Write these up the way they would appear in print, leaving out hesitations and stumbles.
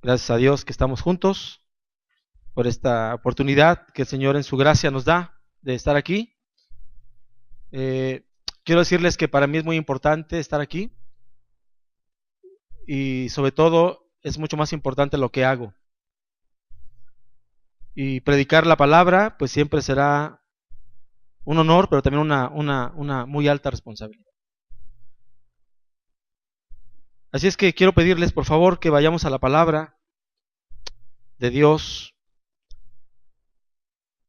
Gracias a Dios que estamos juntos por esta oportunidad que el Señor en su gracia nos da de estar aquí. Eh, Quiero decirles que para mí es muy importante estar aquí y sobre todo es mucho más importante lo que hago. Y predicar la palabra pues siempre será un honor, pero también una muy alta responsabilidad. Así es que quiero pedirles por favor que vayamos a la palabra de Dios.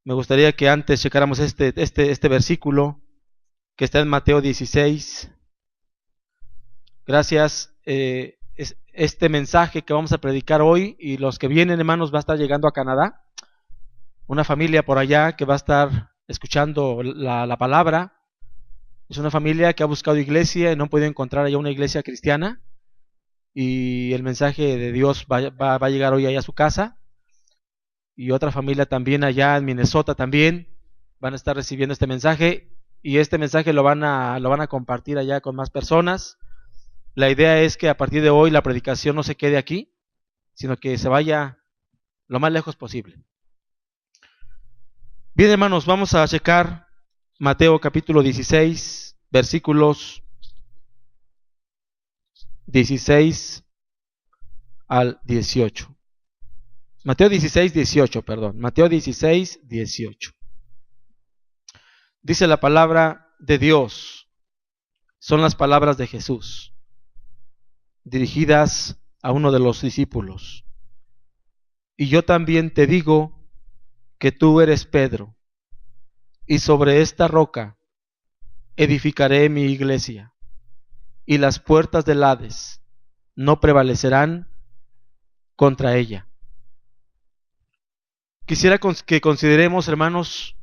Me gustaría que antes checáramos este versículo que está en Mateo 16. Gracias. Este mensaje que vamos a predicar hoy y los que vienen, hermanos, va a estar llegando a Canadá. Una familia por allá que va a estar escuchando la palabra. Es una familia que ha buscado iglesia y no ha podido encontrar allá una iglesia cristiana. Y el mensaje de Dios va a llegar hoy allá a su casa. Y otra familia también allá en Minnesota también van a estar recibiendo este mensaje. Y este mensaje lo van a compartir allá con más personas. La idea es que a partir de hoy la predicación no se quede aquí, sino que se vaya lo más lejos posible. Bien, hermanos, vamos a checar Mateo capítulo 16, versículos 16 al 18. Mateo 16, 18, perdón. Mateo 16, 18. Dice la palabra de Dios. Son las palabras de Jesús, dirigidas a uno de los discípulos. Y yo también te digo que tú eres Pedro, y sobre esta roca edificaré mi iglesia, y las puertas del Hades no prevalecerán contra ella. Quisiera que consideremos, hermanos,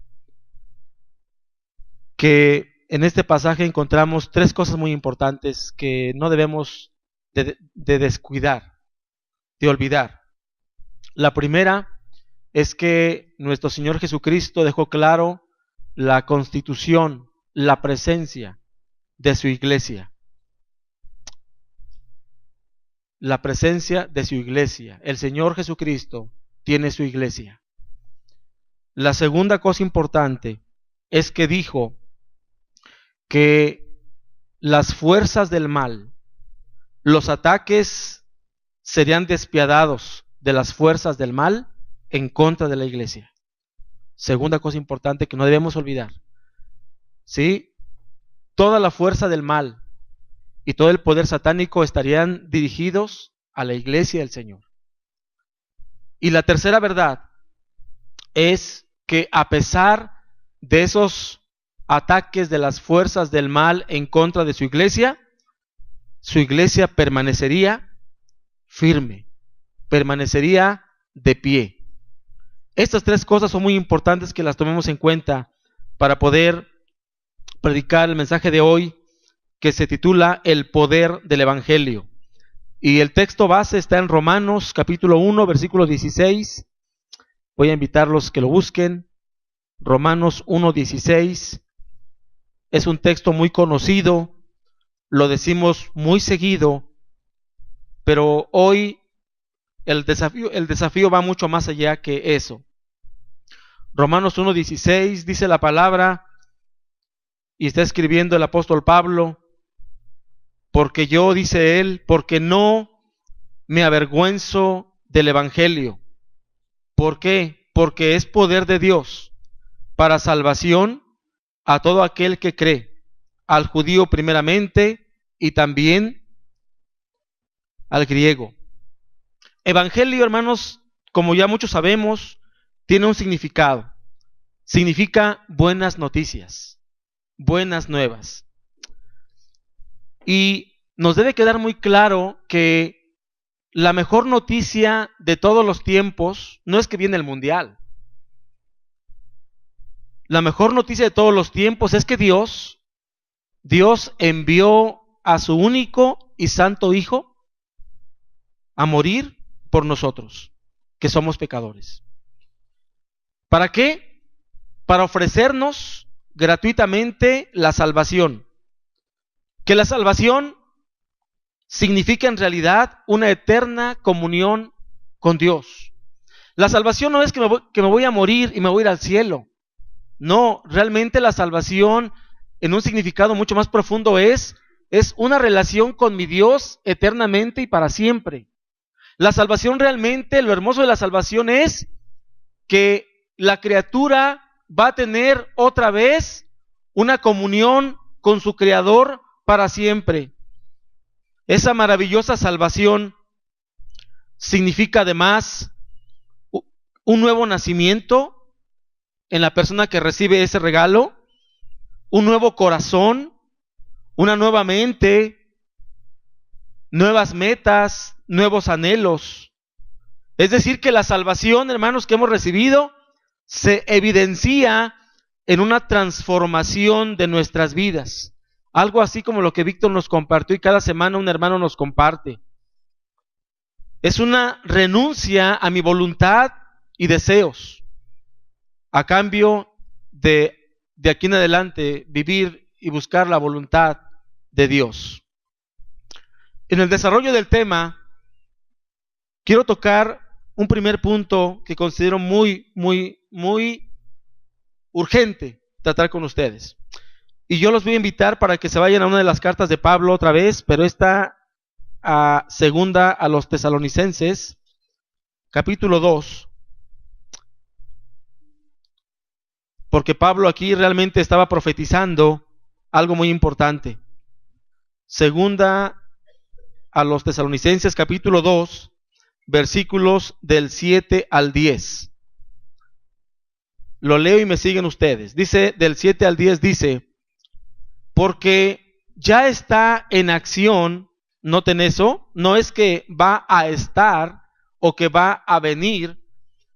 que en este pasaje encontramos tres cosas muy importantes que no debemos de descuidar, de olvidar. La primera es que nuestro Señor Jesucristo dejó claro la constitución, la presencia de su iglesia. La presencia de su iglesia. El Señor Jesucristo tiene su iglesia. La segunda cosa importante es que dijo que las fuerzas del mal, los ataques serían despiadados de las fuerzas del mal en contra de la iglesia. Segunda cosa importante que no debemos olvidar. ¿Sí? Toda la fuerza del mal y todo el poder satánico estarían dirigidos a la iglesia del Señor. Y la tercera verdad es que a pesar de esos ataques de las fuerzas del mal en contra de su iglesia permanecería firme, permanecería de pie. Estas tres cosas son muy importantes que las tomemos en cuenta para poder predicar el mensaje de hoy, que se titula El poder del Evangelio. Y el texto base está en Romanos capítulo 1, versículo 16. Voy a invitarlos que lo busquen. Romanos 1, 16. Es un texto muy conocido, lo decimos muy seguido, pero hoy el desafío va mucho más allá que eso. Romanos 1, 16 dice la palabra, y está escribiendo el apóstol Pablo, porque yo, dice él, porque no me avergüenzo del Evangelio. ¿Por qué? Porque es poder de Dios para salvación a todo aquel que cree, al judío primeramente y también al griego. Evangelio, hermanos, como ya muchos sabemos, tiene un significado. Significa buenas noticias, buenas nuevas. Y nos debe quedar muy claro que la mejor noticia de todos los tiempos no es que viene el mundial. La mejor noticia de todos los tiempos es que Dios envió a su único y santo Hijo a morir por nosotros, que somos pecadores. ¿Para qué? Para ofrecernos gratuitamente la salvación. Que la salvación significa en realidad una eterna comunión con Dios. La salvación no es que me voy a morir y me voy a ir al cielo. No, realmente la salvación en un significado mucho más profundo es una relación con mi Dios eternamente y para siempre. La salvación realmente, lo hermoso de la salvación es que la criatura va a tener otra vez una comunión con su Creador para siempre. Esa maravillosa salvación significa además un nuevo nacimiento en la persona que recibe ese regalo, un nuevo corazón, una nueva mente, nuevas metas, nuevos anhelos. Es decir, que la salvación, hermanos, que hemos recibido se evidencia en una transformación de nuestras vidas. Algo así como lo que Víctor nos compartió y cada semana un hermano nos comparte. Es una renuncia a mi voluntad y deseos, a cambio de aquí en adelante vivir y buscar la voluntad de Dios. En el desarrollo del tema, quiero tocar un primer punto que considero muy urgente tratar con ustedes. Y yo los voy a invitar para que se vayan a una de las cartas de Pablo otra vez, pero esta a segunda a los Tesalonicenses, capítulo 2. Porque Pablo aquí realmente estaba profetizando algo muy importante. Segunda a los Tesalonicenses, capítulo 2, versículos del 7 al 10. Lo leo y me siguen ustedes. Dice, del 7 al 10 dice, porque ya está en acción, noten eso, no es que va a estar o que va a venir,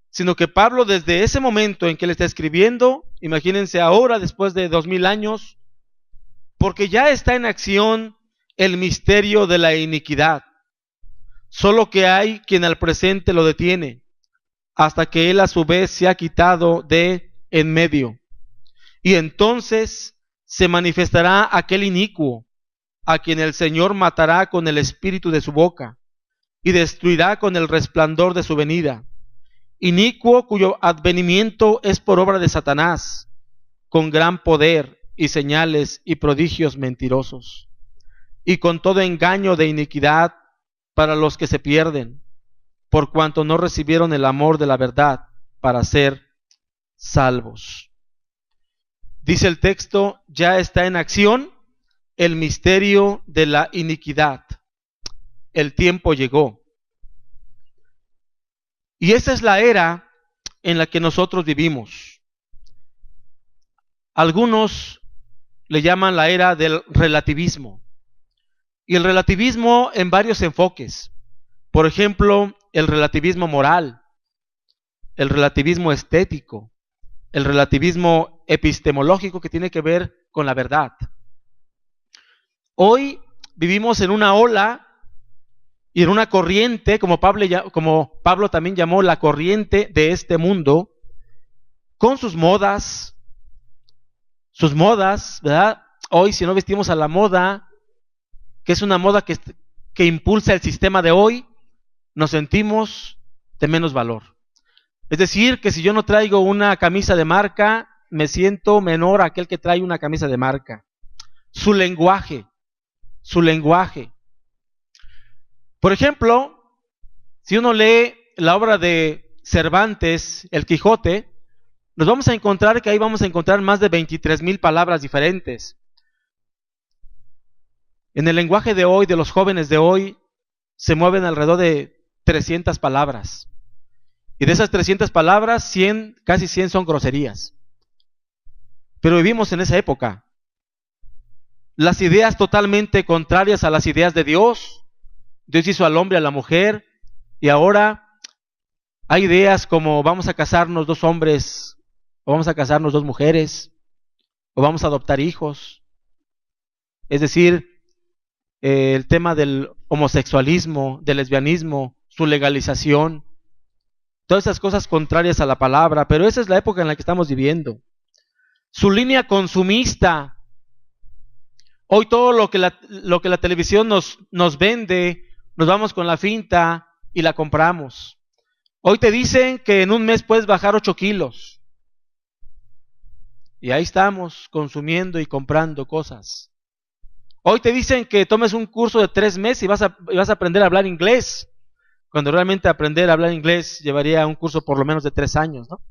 sino que Pablo desde ese momento en que le está escribiendo, imagínense ahora después de 2000 años, porque ya está en acción el misterio de la iniquidad, solo que hay quien al presente lo detiene, hasta que él a su vez se ha quitado de en medio. Y entonces se manifestará aquel inicuo, a quien el Señor matará con el espíritu de su boca, y destruirá con el resplandor de su venida. Inicuo cuyo advenimiento es por obra de Satanás, con gran poder y señales y prodigios mentirosos, y con todo engaño de iniquidad para los que se pierden, por cuanto no recibieron el amor de la verdad para ser salvos. Dice el texto, ya está en acción el misterio de la iniquidad. El tiempo llegó. Y esa es la era en la que nosotros vivimos. Algunos le llaman la era del relativismo. Y el relativismo en varios enfoques. Por ejemplo, el relativismo moral, el relativismo estético, el relativismo epistemológico que tiene que ver con la verdad. Hoy vivimos en una ola y en una corriente, como Pablo también llamó la corriente de este mundo, con sus modas, ¿verdad? Hoy si no vestimos a la moda, que es una moda que impulsa el sistema de hoy, nos sentimos de menos valor. Es decir, que si yo no traigo una camisa de marca, me siento menor a aquel que trae una camisa de marca. Su lenguaje. Por ejemplo, si uno lee la obra de Cervantes, El Quijote, nos vamos a encontrar que ahí vamos a encontrar más de 23,000 palabras diferentes. En el lenguaje de hoy, de los jóvenes de hoy, se mueven alrededor de 300 palabras. Y de esas 300 palabras, casi 100 son groserías. Pero vivimos en esa época. Las ideas totalmente contrarias a las ideas de Dios. Dios hizo al hombre y a la mujer, y ahora hay ideas como vamos a casarnos 2 hombres, o vamos a casarnos 2 mujeres, o vamos a adoptar hijos. Es decir, el tema del homosexualismo, del lesbianismo, su legalización, todas esas cosas contrarias a la palabra, pero esa es la época en la que estamos viviendo. Su línea consumista. Hoy todo lo que la televisión nos vende, nos vamos con la finta y la compramos. Hoy te dicen que en un mes puedes bajar 8 kilos. Y ahí estamos consumiendo y comprando cosas. Hoy te dicen que tomes un curso de 3 meses y vas a aprender a hablar inglés, cuando realmente aprender a hablar inglés llevaría un curso por lo menos de 3 años, ¿no?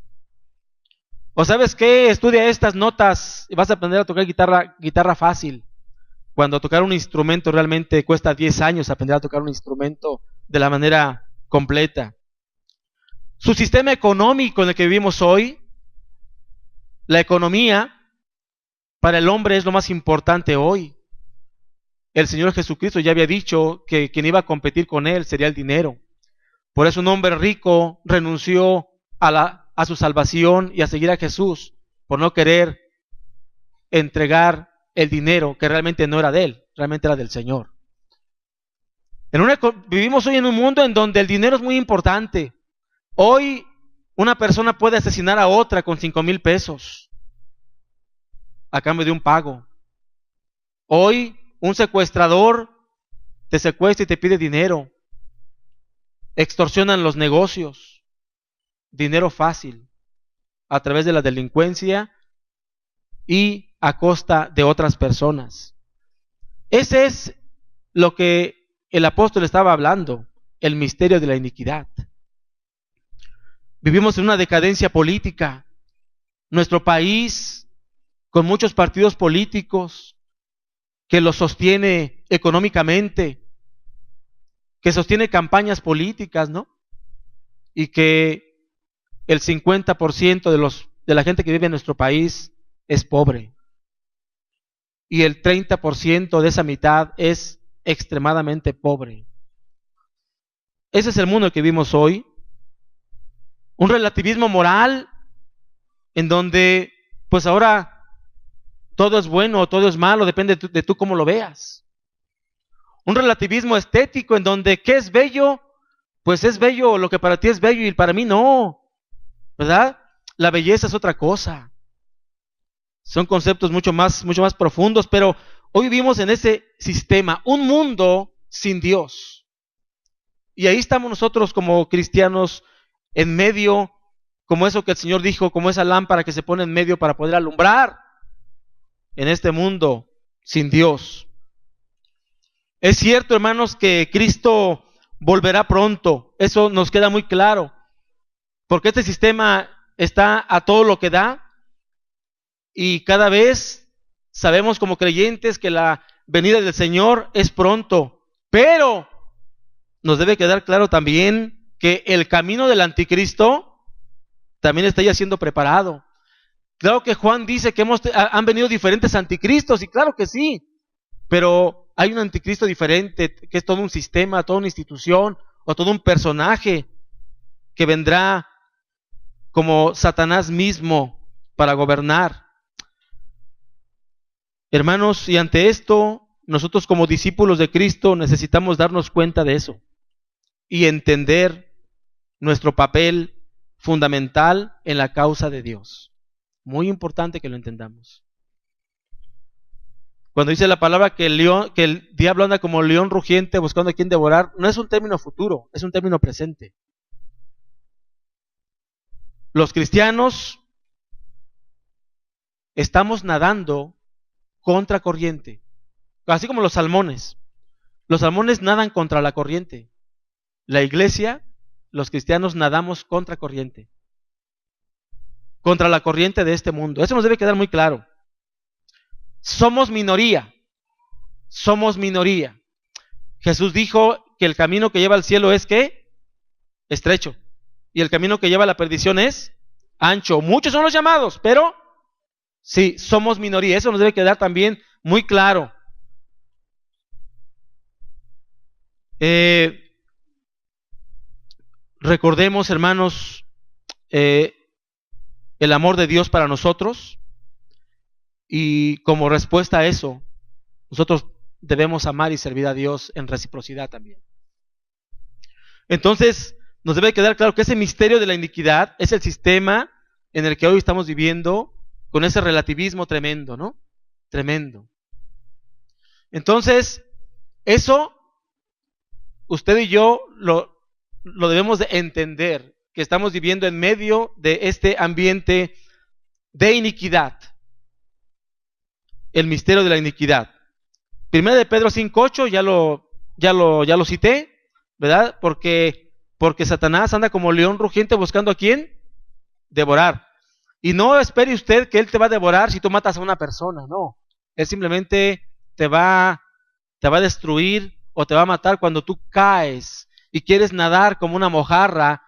O ¿sabes qué? Estudia estas notas y vas a aprender a tocar guitarra fácil, cuando tocar un instrumento realmente cuesta 10 años aprender a tocar un instrumento de la manera completa. Su sistema económico en el que vivimos hoy, la economía, para el hombre es lo más importante hoy. El Señor Jesucristo ya había dicho que quien iba a competir con él sería el dinero. Por eso un hombre rico renunció a su salvación y a seguir a Jesús, por no querer entregar el dinero que realmente no era de él, realmente era del Señor. Vivimos hoy en un mundo en donde el dinero es muy importante. Hoy una persona puede asesinar a otra con 5,000 pesos a cambio de un pago. Hoy un secuestrador te secuestra y te pide dinero. Extorsionan los negocios, dinero fácil, a través de la delincuencia y a costa de otras personas. Ese es lo que el apóstol estaba hablando, el misterio de la iniquidad. Vivimos en una decadencia política. Nuestro país, con muchos partidos políticos que lo sostiene económicamente, que sostiene campañas políticas, ¿no? Y que el 50% de la gente que vive en nuestro país es pobre. Y el 30% de esa mitad es extremadamente pobre. Ese es el mundo en el que vivimos hoy. Un relativismo moral en donde pues ahora todo es bueno o todo es malo, depende de tú cómo lo veas. Un relativismo estético en donde ¿qué es bello? Pues es bello lo que para ti es bello y para mí no, ¿verdad? La belleza es otra cosa. Son conceptos mucho más profundos, pero hoy vivimos en ese sistema, un mundo sin Dios. Y ahí estamos nosotros como cristianos en medio, como eso que el Señor dijo, como esa lámpara que se pone en medio para poder alumbrar en este mundo sin Dios. Es cierto, hermanos, que Cristo volverá pronto. Eso nos queda muy claro. Porque este sistema está a todo lo que da. Y cada vez sabemos como creyentes que la venida del Señor es pronto. Pero nos debe quedar claro también que el camino del anticristo también está ya siendo preparado. Claro que Juan dice que han venido diferentes anticristos, y claro que sí, pero hay un anticristo diferente, que es todo un sistema, toda una institución, o todo un personaje que vendrá como Satanás mismo para gobernar. Hermanos, y ante esto, nosotros como discípulos de Cristo necesitamos darnos cuenta de eso y entender nuestro papel fundamental en la causa de Dios. Muy importante que lo entendamos. Cuando dice la palabra que el diablo anda como león rugiente buscando a quien devorar, no es un término futuro, es un término presente. Los cristianos estamos nadando contra corriente, así como los salmones. Los salmones nadan contra la corriente. La iglesia, los cristianos nadamos contra corriente, contra la corriente de este mundo. Eso nos debe quedar muy claro. Somos minoría. Somos minoría. Jesús dijo que el camino que lleva al cielo es ¿qué? Estrecho. Y el camino que lleva a la perdición es ancho. Muchos son los llamados, pero sí, somos minoría. Eso nos debe quedar también muy claro. Recordemos, hermanos, el amor de Dios para nosotros, y como respuesta a eso, nosotros debemos amar y servir a Dios en reciprocidad también. Entonces, nos debe quedar claro que ese misterio de la iniquidad es el sistema en el que hoy estamos viviendo, con ese relativismo tremendo, ¿no? Tremendo. Entonces, eso usted y yo lo debemos de entender que estamos viviendo en medio de este ambiente de iniquidad. El misterio de la iniquidad. Primera de Pedro 5:8, ya lo cité, ¿verdad? Porque Satanás anda como león rugiente buscando a quién devorar. Y no espere usted que él te va a devorar si tú matas a una persona, no. Él simplemente te va a destruir o te va a matar cuando tú caes y quieres nadar como una mojarra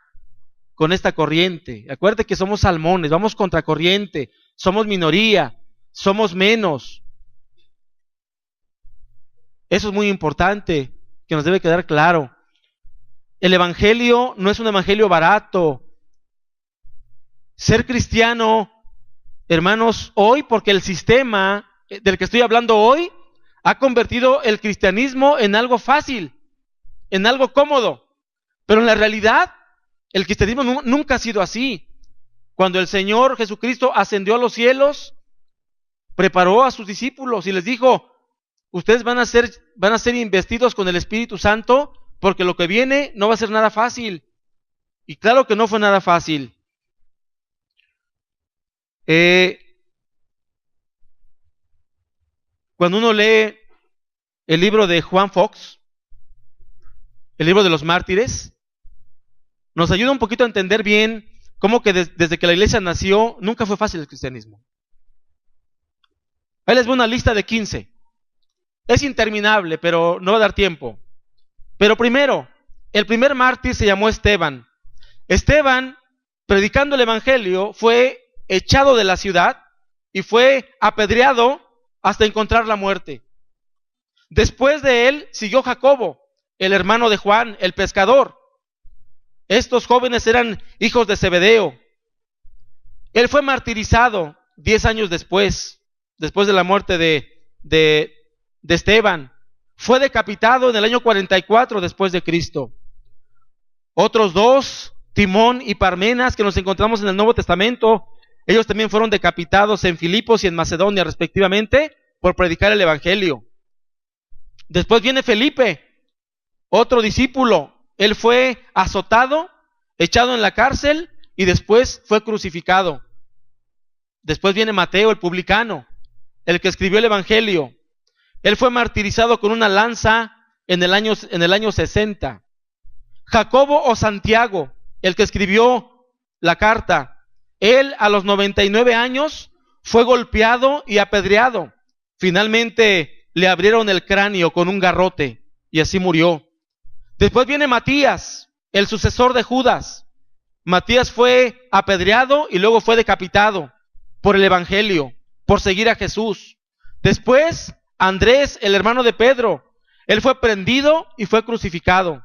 con esta corriente. Acuérdate que somos salmones, vamos contra corriente, somos minoría, somos menos. Eso es muy importante, que nos debe quedar claro. El evangelio no es un evangelio barato. Ser cristiano, hermanos, hoy, porque el sistema del que estoy hablando hoy ha convertido el cristianismo en algo fácil, en algo cómodo. Pero en la realidad, el cristianismo nunca ha sido así. Cuando el Señor Jesucristo ascendió a los cielos, preparó a sus discípulos y les dijo: ustedes van a ser investidos con el Espíritu Santo, porque lo que viene no va a ser nada fácil. Y claro que no fue nada fácil. Cuando uno lee el libro de Juan Fox, el libro de los mártires, nos ayuda un poquito a entender bien cómo que desde que la iglesia nació nunca fue fácil el cristianismo. Ahí les voy una lista de 15. Es interminable, pero no va a dar tiempo. Pero primero, el primer mártir se llamó Esteban. Esteban, predicando el evangelio, fue echado de la ciudad y fue apedreado hasta encontrar la muerte. Después de él siguió Jacobo, el hermano de Juan, el pescador. Estos jóvenes eran hijos de Zebedeo. Él fue martirizado 10 años después de la muerte de Esteban. Fue decapitado en el año 44 después de Cristo. Otros dos, Timón y Parmenas, que nos encontramos en el Nuevo Testamento, ellos también fueron decapitados en Filipos y en Macedonia respectivamente por predicar el evangelio. Después viene Felipe, otro discípulo. Él fue azotado, echado en la cárcel y después fue crucificado. Después viene Mateo, el publicano, el que escribió el evangelio. Él fue martirizado con una lanza en el año 60. Jacobo o Santiago, el que escribió la carta, él a los 99 años fue golpeado y apedreado. Finalmente le abrieron el cráneo con un garrote y así murió. Después viene Matías, el sucesor de Judas. Matías fue apedreado y luego fue decapitado por el evangelio, por seguir a Jesús. Después Andrés, el hermano de Pedro, él fue prendido y fue crucificado.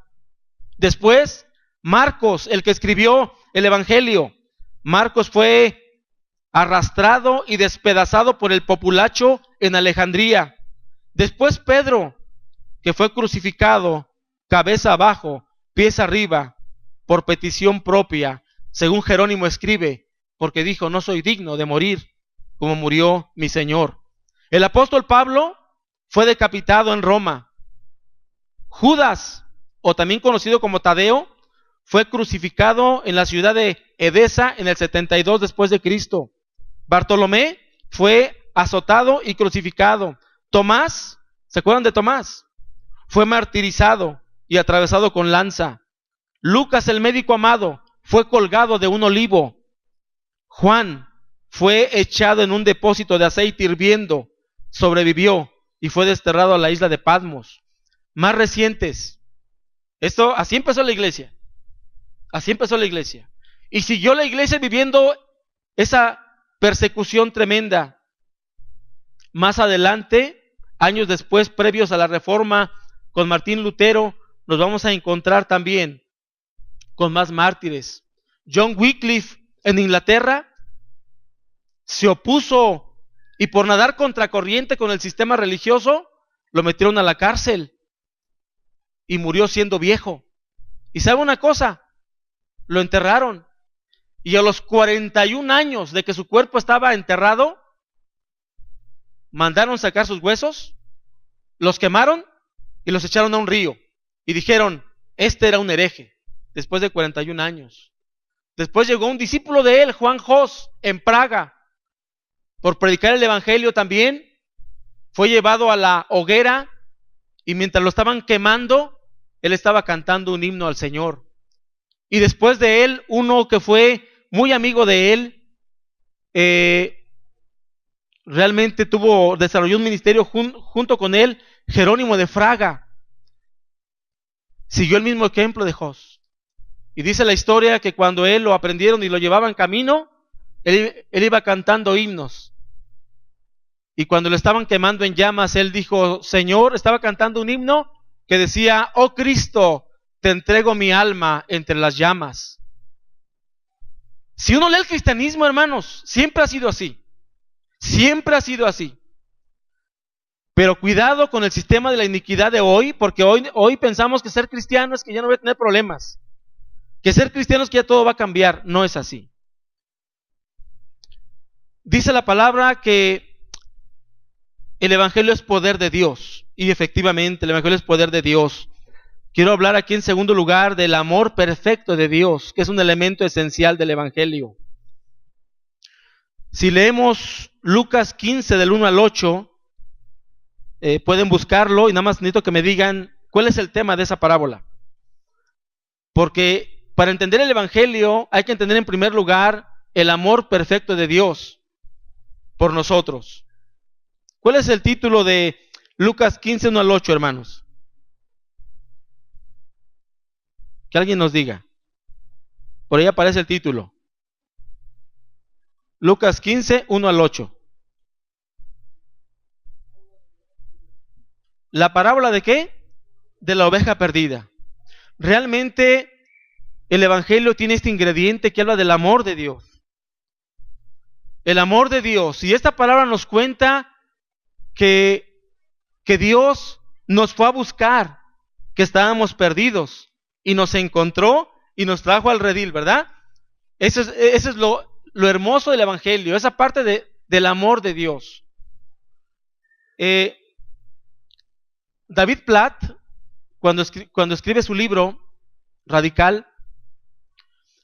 Después Marcos, el que escribió el evangelio, Marcos fue arrastrado y despedazado por el populacho en Alejandría. Después Pedro, que fue crucificado cabeza abajo, pies arriba, por petición propia, según Jerónimo escribe, porque dijo: no soy digno de morir como murió mi Señor. El apóstol Pablo fue decapitado en Roma. Judas, o también conocido como Tadeo, fue crucificado en la ciudad de Edesa en el 72 después de Cristo. Bartolomé fue azotado y crucificado. Tomás, ¿se acuerdan de Tomás? Fue martirizado y atravesado con lanza. Lucas, el médico amado, fue colgado de un olivo. Juan fue echado en un depósito de aceite hirviendo, sobrevivió y fue desterrado a la isla de Patmos. Más recientes, así empezó la iglesia. Así empezó la iglesia. Y siguió la iglesia viviendo esa persecución tremenda. Más adelante, años después, previos a la Reforma, con Martín Lutero, nos vamos a encontrar también con más mártires. John Wycliffe en Inglaterra se opuso y por nadar contracorriente con el sistema religioso, lo metieron a la cárcel y murió siendo viejo. ¿Y sabe una cosa? Lo enterraron. Y a los 41 años de que su cuerpo estaba enterrado, mandaron sacar sus huesos, los quemaron y los echaron a un río. Y dijeron: este era un hereje, después de 41 años. Después llegó un discípulo de él, Juan Hus, en Praga, por predicar el evangelio también. Fue llevado a la hoguera y mientras lo estaban quemando, él estaba cantando un himno al Señor. Y después de él, uno que fue muy amigo de él, realmente desarrolló un ministerio junto con él, Jerónimo de Fraga. Siguió el mismo ejemplo de Hus. Y dice la historia que cuando él lo aprendieron y lo llevaban camino, él iba cantando himnos. Y cuando lo estaban quemando en llamas, él dijo, Señor, estaba cantando un himno que decía, oh Cristo, te entrego mi alma entre las llamas. Si uno lee el cristianismo, hermanos, siempre ha sido así. Siempre ha sido así. Pero cuidado con el sistema de la iniquidad de hoy, porque hoy pensamos que ser cristiano es que ya no voy a tener problemas. Que ser cristiano es que ya todo va a cambiar. No es así. Dice la palabra que el evangelio es poder de Dios. Y efectivamente, el evangelio es poder de Dios. Quiero hablar aquí en segundo lugar del amor perfecto de Dios, que es un elemento esencial del evangelio. Si leemos Lucas 15 del 1 al 8, pueden buscarlo y nada más necesito que me digan cuál es el tema de esa parábola. Porque para entender el evangelio hay que entender en primer lugar el amor perfecto de Dios por nosotros. ¿Cuál es el título de Lucas 15, 1 al 8, hermanos? Que alguien nos diga. Por ahí aparece el título. Lucas 15, 1 al 8. ¿La parábola de qué? De la oveja perdida. Realmente el evangelio tiene este ingrediente que habla del amor de Dios. El amor de Dios. Y esta palabra nos cuenta que Dios nos fue a buscar, que estábamos perdidos, y nos encontró y nos trajo al redil, ¿verdad? Eso es lo hermoso del evangelio, esa parte del amor de Dios. David Platt, cuando escribe su libro Radical,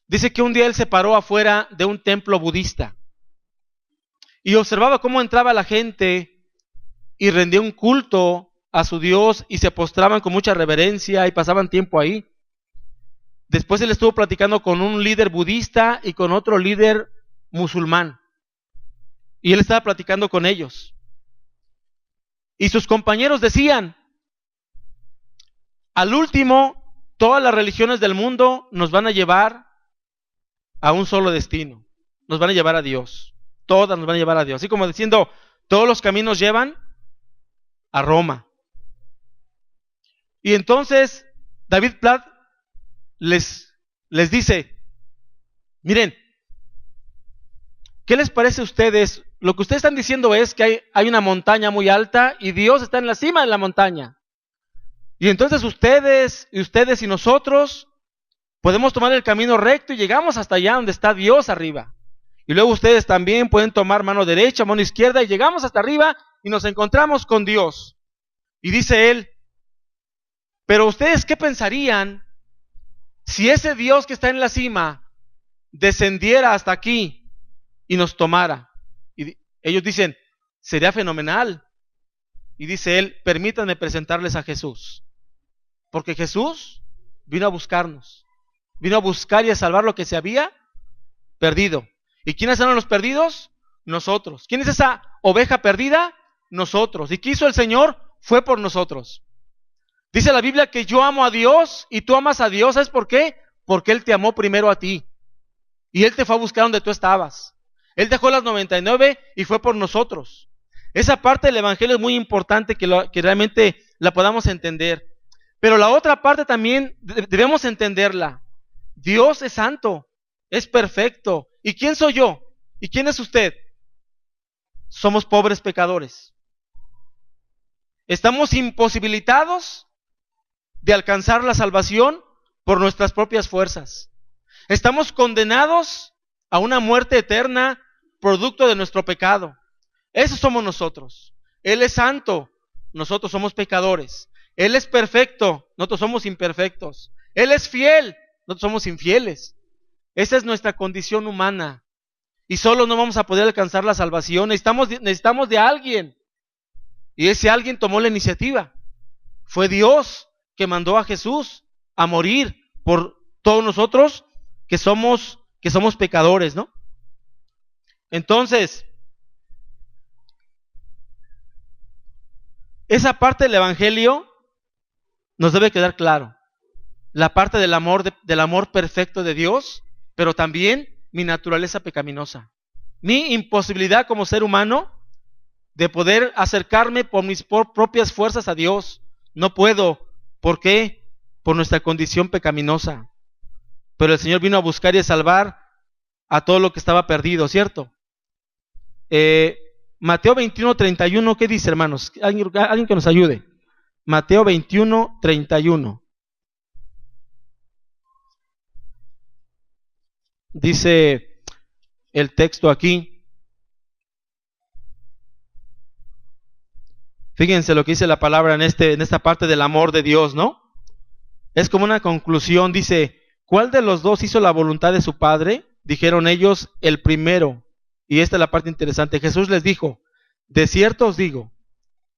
dice que un día él se paró afuera de un templo budista y observaba cómo entraba la gente y rendía un culto a su Dios y se postraban con mucha reverencia y pasaban tiempo ahí. Después él estuvo platicando con un líder budista y con otro líder musulmán. Y él estaba platicando con ellos. Y sus compañeros decían, al último, todas las religiones del mundo nos van a llevar a un solo destino. Nos van a llevar a Dios. Todas nos van a llevar a Dios. Así como diciendo, todos los caminos llevan a Roma. Y entonces David Platt les dice, miren, ¿qué les parece a ustedes? Lo que ustedes están diciendo es que hay una montaña muy alta y Dios está en la cima de la montaña. Y entonces ustedes y nosotros podemos tomar el camino recto y llegamos hasta allá donde está Dios arriba. Y luego ustedes también pueden tomar mano derecha, mano izquierda y llegamos hasta arriba y nos encontramos con Dios. Y dice él, pero ustedes ¿qué pensarían si ese Dios que está en la cima descendiera hasta aquí y nos tomara? Y ellos dicen, sería fenomenal. Y dice él, permítanme presentarles a Jesús. Porque Jesús vino a buscarnos. Vino a buscar y a salvar lo que se había perdido. ¿Y quiénes eran los perdidos? Nosotros. ¿Quién es esa oveja perdida? Nosotros. ¿Y qué hizo el Señor? Fue por nosotros. Dice la Biblia que yo amo a Dios y tú amas a Dios. ¿Sabes por qué? Porque Él te amó primero a ti. Y Él te fue a buscar donde tú estabas. Él dejó las 99 y fue por nosotros. Esa parte del evangelio es muy importante que realmente la podamos entender. Pero la otra parte también debemos entenderla. Dios es santo, es perfecto. ¿Y quién soy yo? ¿Y quién es usted? Somos pobres pecadores. Estamos imposibilitados de alcanzar la salvación por nuestras propias fuerzas. Estamos condenados a una muerte eterna producto de nuestro pecado. Esos somos nosotros. Él es santo, nosotros somos pecadores. Él es perfecto, nosotros somos imperfectos. Él es fiel, nosotros somos infieles. Esa es nuestra condición humana. Y solo no vamos a poder alcanzar la salvación. Necesitamos de alguien. Y ese alguien tomó la iniciativa. Fue Dios que mandó a Jesús a morir por todos nosotros que somos pecadores, ¿no? Entonces, esa parte del evangelio nos debe quedar claro. La parte del amor perfecto de Dios, pero también mi naturaleza pecaminosa. Mi imposibilidad como ser humano de poder acercarme por mis propias fuerzas a Dios. No puedo. ¿Por qué? Por nuestra condición pecaminosa. Pero el Señor vino a buscar y a salvar a todo lo que estaba perdido, ¿cierto? Mateo 21:31, ¿qué dice, hermanos? Alguien que nos ayude. Mateo 21:31. Dice el texto aquí. Fíjense lo que dice la palabra en esta parte del amor de Dios, ¿no? Es como una conclusión, dice, ¿cuál de los dos hizo la voluntad de su padre? Dijeron ellos, el primero. Y esta es la parte interesante. Jesús les dijo, de cierto os digo,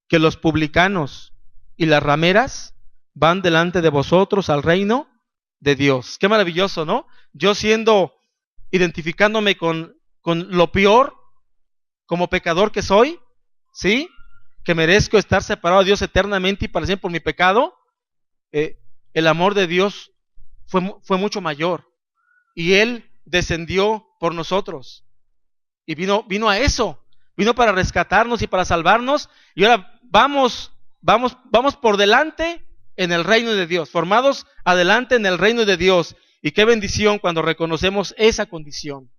que los publicanos y las rameras van delante de vosotros al reino de Dios. Qué maravilloso, ¿no? Yo identificándome con lo peor, como pecador que soy, ¿sí? Que merezco estar separado de Dios eternamente y para siempre por mi pecado, el amor de Dios fue mucho mayor. Y Él descendió por nosotros. Y vino a eso. Vino para rescatarnos y para salvarnos. Y ahora vamos por delante en el reino de Dios. Formados adelante en el reino de Dios. Y qué bendición cuando reconocemos esa condición.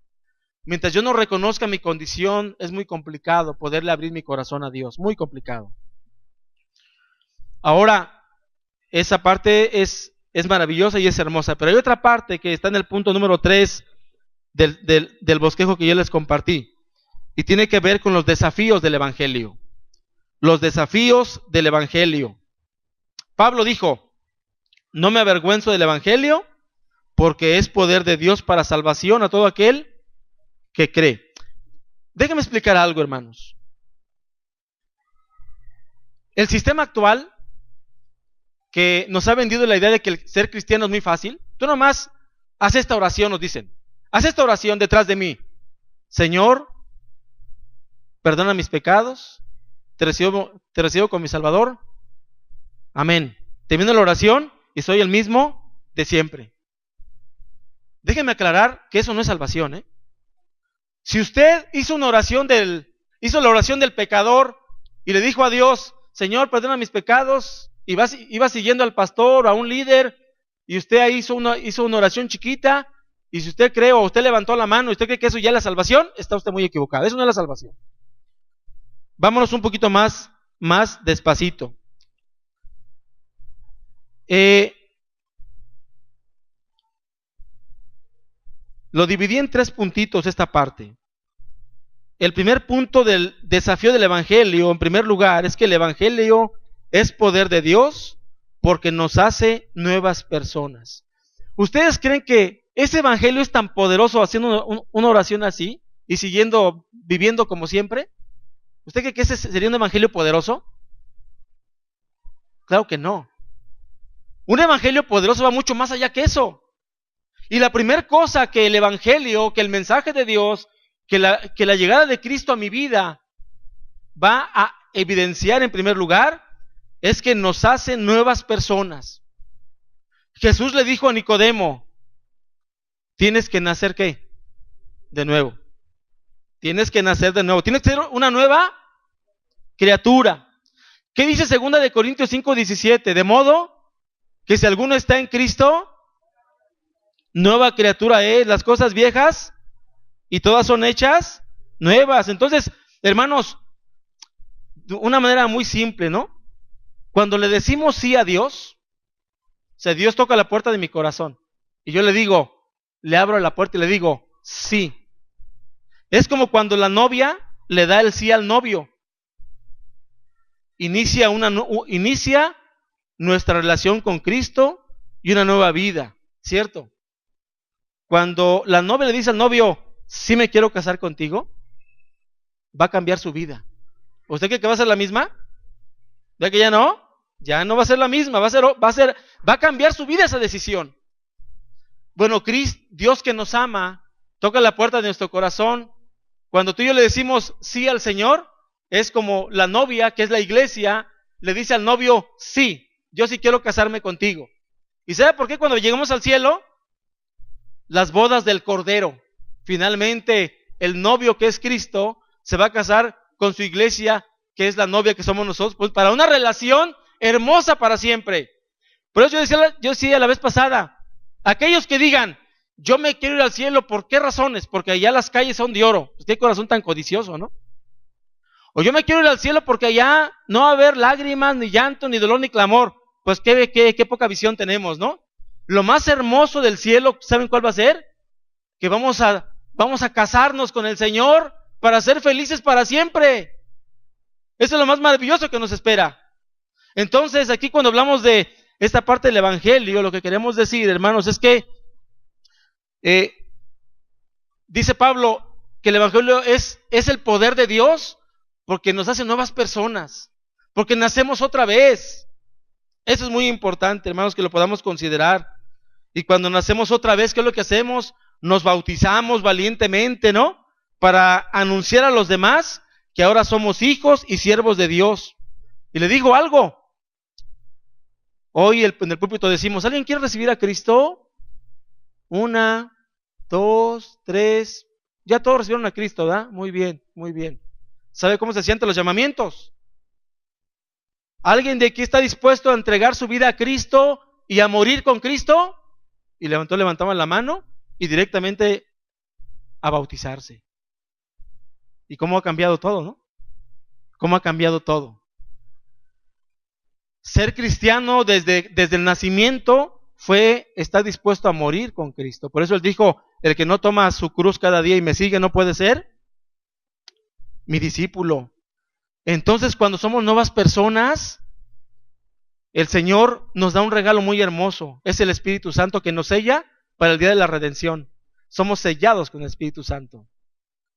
Mientras yo no reconozca mi condición, es muy complicado poderle abrir mi corazón a Dios. Muy complicado. Ahora, esa parte es maravillosa y es hermosa. Pero hay otra parte que está en el punto número 3 del bosquejo que yo les compartí. Y tiene que ver con los desafíos del evangelio. Los desafíos del evangelio. Pablo dijo, no me avergüenzo del evangelio, porque es poder de Dios para salvación a todo aquel que cree. Déjenme explicar algo, hermanos. El sistema actual, que nos ha vendido la idea de que el ser cristiano es muy fácil, tú nomás haz esta oración, nos dicen. Haz esta oración detrás de mí. Señor, perdona mis pecados, te recibo como mi Salvador. Amén. Termino la oración y soy el mismo de siempre. Déjenme aclarar que eso no es salvación, ¿eh? Si usted hizo la oración del pecador y le dijo a Dios, Señor, perdona mis pecados, y iba siguiendo al pastor o a un líder, y usted ahí hizo una oración chiquita, y si usted cree o usted levantó la mano y usted cree que eso ya es la salvación, está usted muy equivocado. Eso no es la salvación. Vámonos un poquito más despacito. Lo dividí en 3 puntitos esta parte. El primer punto del desafío del evangelio, en primer lugar, es que el evangelio es poder de Dios porque nos hace nuevas personas. ¿Ustedes creen que ese evangelio es tan poderoso haciendo una oración así y viviendo como siempre? ¿Usted cree que ese sería un evangelio poderoso? Claro que no. Un evangelio poderoso va mucho más allá que eso. Y la primera cosa que el evangelio, que el mensaje de Dios, que la llegada de Cristo a mi vida va a evidenciar en primer lugar, es que nos hace nuevas personas. Jesús le dijo a Nicodemo, tienes que nacer ¿qué? De nuevo. Tienes que nacer de nuevo. Tienes que ser una nueva criatura. ¿Qué dice 2 Corintios 5:17? De modo que si alguno está en Cristo, nueva criatura es. Las cosas viejas y todas son hechas nuevas. Entonces, hermanos, de una manera muy simple, ¿no? Cuando le decimos sí a Dios, o sea, Dios toca la puerta de mi corazón y yo le abro la puerta y le digo, sí. Es como cuando la novia le da el sí al novio. Inicia nuestra relación con Cristo y una nueva vida, ¿cierto? cuando la novia le dice al novio, sí me quiero casar contigo, va a cambiar su vida. ¿Usted cree que va a ser la misma? ¿Ve que ya no? Ya no va a ser la misma, va a cambiar su vida esa decisión. Bueno, Dios que nos ama, toca la puerta de nuestro corazón. Cuando tú y yo le decimos sí al Señor, es como la novia, que es la iglesia, le dice al novio, sí, yo sí quiero casarme contigo. ¿Y sabe por qué cuando lleguemos al cielo? Las bodas del Cordero. Finalmente, el novio que es Cristo se va a casar con su iglesia, que es la novia que somos nosotros, pues para una relación hermosa para siempre. Por eso yo decía la vez pasada, aquellos que digan, yo me quiero ir al cielo, ¿por qué razones? Porque allá las calles son de oro. Pues qué corazón tan codicioso, ¿no? O yo me quiero ir al cielo porque allá no va a haber lágrimas, ni llanto, ni dolor, ni clamor. Pues qué poca visión tenemos, ¿no? Lo más hermoso del cielo, ¿saben cuál va a ser? Que vamos a casarnos con el Señor para ser felices para siempre. Eso es lo más maravilloso que nos espera. Entonces, aquí cuando hablamos de esta parte del Evangelio, lo que queremos decir, hermanos, es que dice Pablo que el Evangelio es el poder de Dios porque nos hace nuevas personas, porque nacemos otra vez. Eso es muy importante, hermanos, que lo podamos considerar. Y cuando nacemos otra vez, ¿qué es lo que hacemos? Nos bautizamos valientemente, ¿no? Para anunciar a los demás que ahora somos hijos y siervos de Dios. Y le digo algo. Hoy en el púlpito decimos, ¿alguien quiere recibir a Cristo? 1, 2, 3. Ya todos recibieron a Cristo, ¿verdad? Muy bien, muy bien. ¿Sabe cómo se sienten los llamamientos? ¿Alguien de aquí está dispuesto a entregar su vida a Cristo y a morir con Cristo? Y levantaban la mano y directamente a bautizarse. ¿Y cómo ha cambiado todo, no? ¿Cómo ha cambiado todo? Ser cristiano desde el nacimiento está dispuesto a morir con Cristo. Por eso él dijo, el que no toma su cruz cada día y me sigue no puede ser mi discípulo. Entonces, cuando somos nuevas personas, el Señor nos da un regalo muy hermoso. Es el Espíritu Santo que nos sella para el día de la redención. Somos sellados con el Espíritu Santo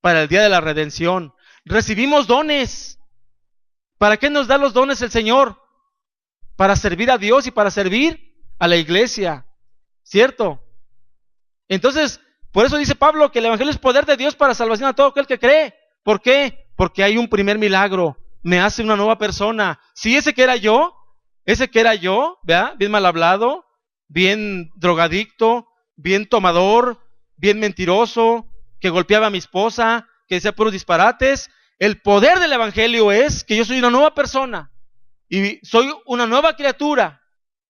para el día de la redención. Recibimos dones. ¿Para qué nos da los dones el Señor? Para servir a Dios y para servir a la iglesia. ¿Cierto? Entonces, por eso dice Pablo que el Evangelio es poder de Dios para salvación a todo aquel que cree. ¿Por qué? Porque hay un primer milagro. Me hace una nueva persona. Si ese que era yo, ¿verdad? Bien mal hablado, bien drogadicto, bien tomador, bien mentiroso, que golpeaba a mi esposa, que decía puros disparates. El poder del Evangelio es que yo soy una nueva persona y soy una nueva criatura,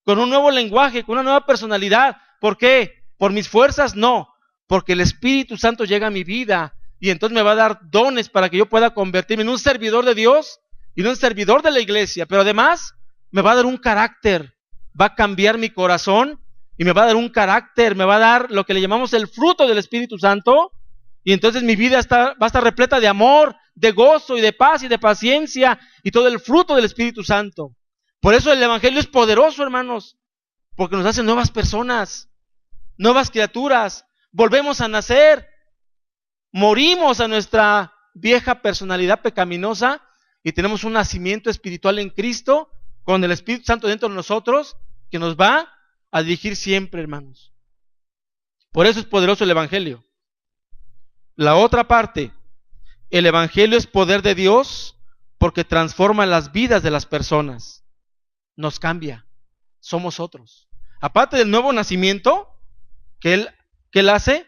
con un nuevo lenguaje, con una nueva personalidad. ¿Por qué? ¿Por mis fuerzas? No, porque el Espíritu Santo llega a mi vida y entonces me va a dar dones para que yo pueda convertirme en un servidor de Dios y en un servidor de la iglesia, pero además me va a dar un carácter, va a cambiar mi corazón y me va a dar un carácter, me va a dar lo que le llamamos el fruto del Espíritu Santo, y entonces mi vida va a estar repleta de amor, de gozo y de paz y de paciencia y todo el fruto del Espíritu Santo. Por eso el Evangelio es poderoso, hermanos, porque nos hace nuevas personas, nuevas criaturas, volvemos a nacer, morimos a nuestra vieja personalidad pecaminosa y tenemos un nacimiento espiritual en Cristo con el Espíritu Santo dentro de nosotros que nos va a dirigir siempre, hermanos. Por eso es poderoso el Evangelio. La otra parte, el Evangelio es poder de Dios porque transforma las vidas de las personas. Nos cambia, somos otros. Aparte del nuevo nacimiento que Él hace,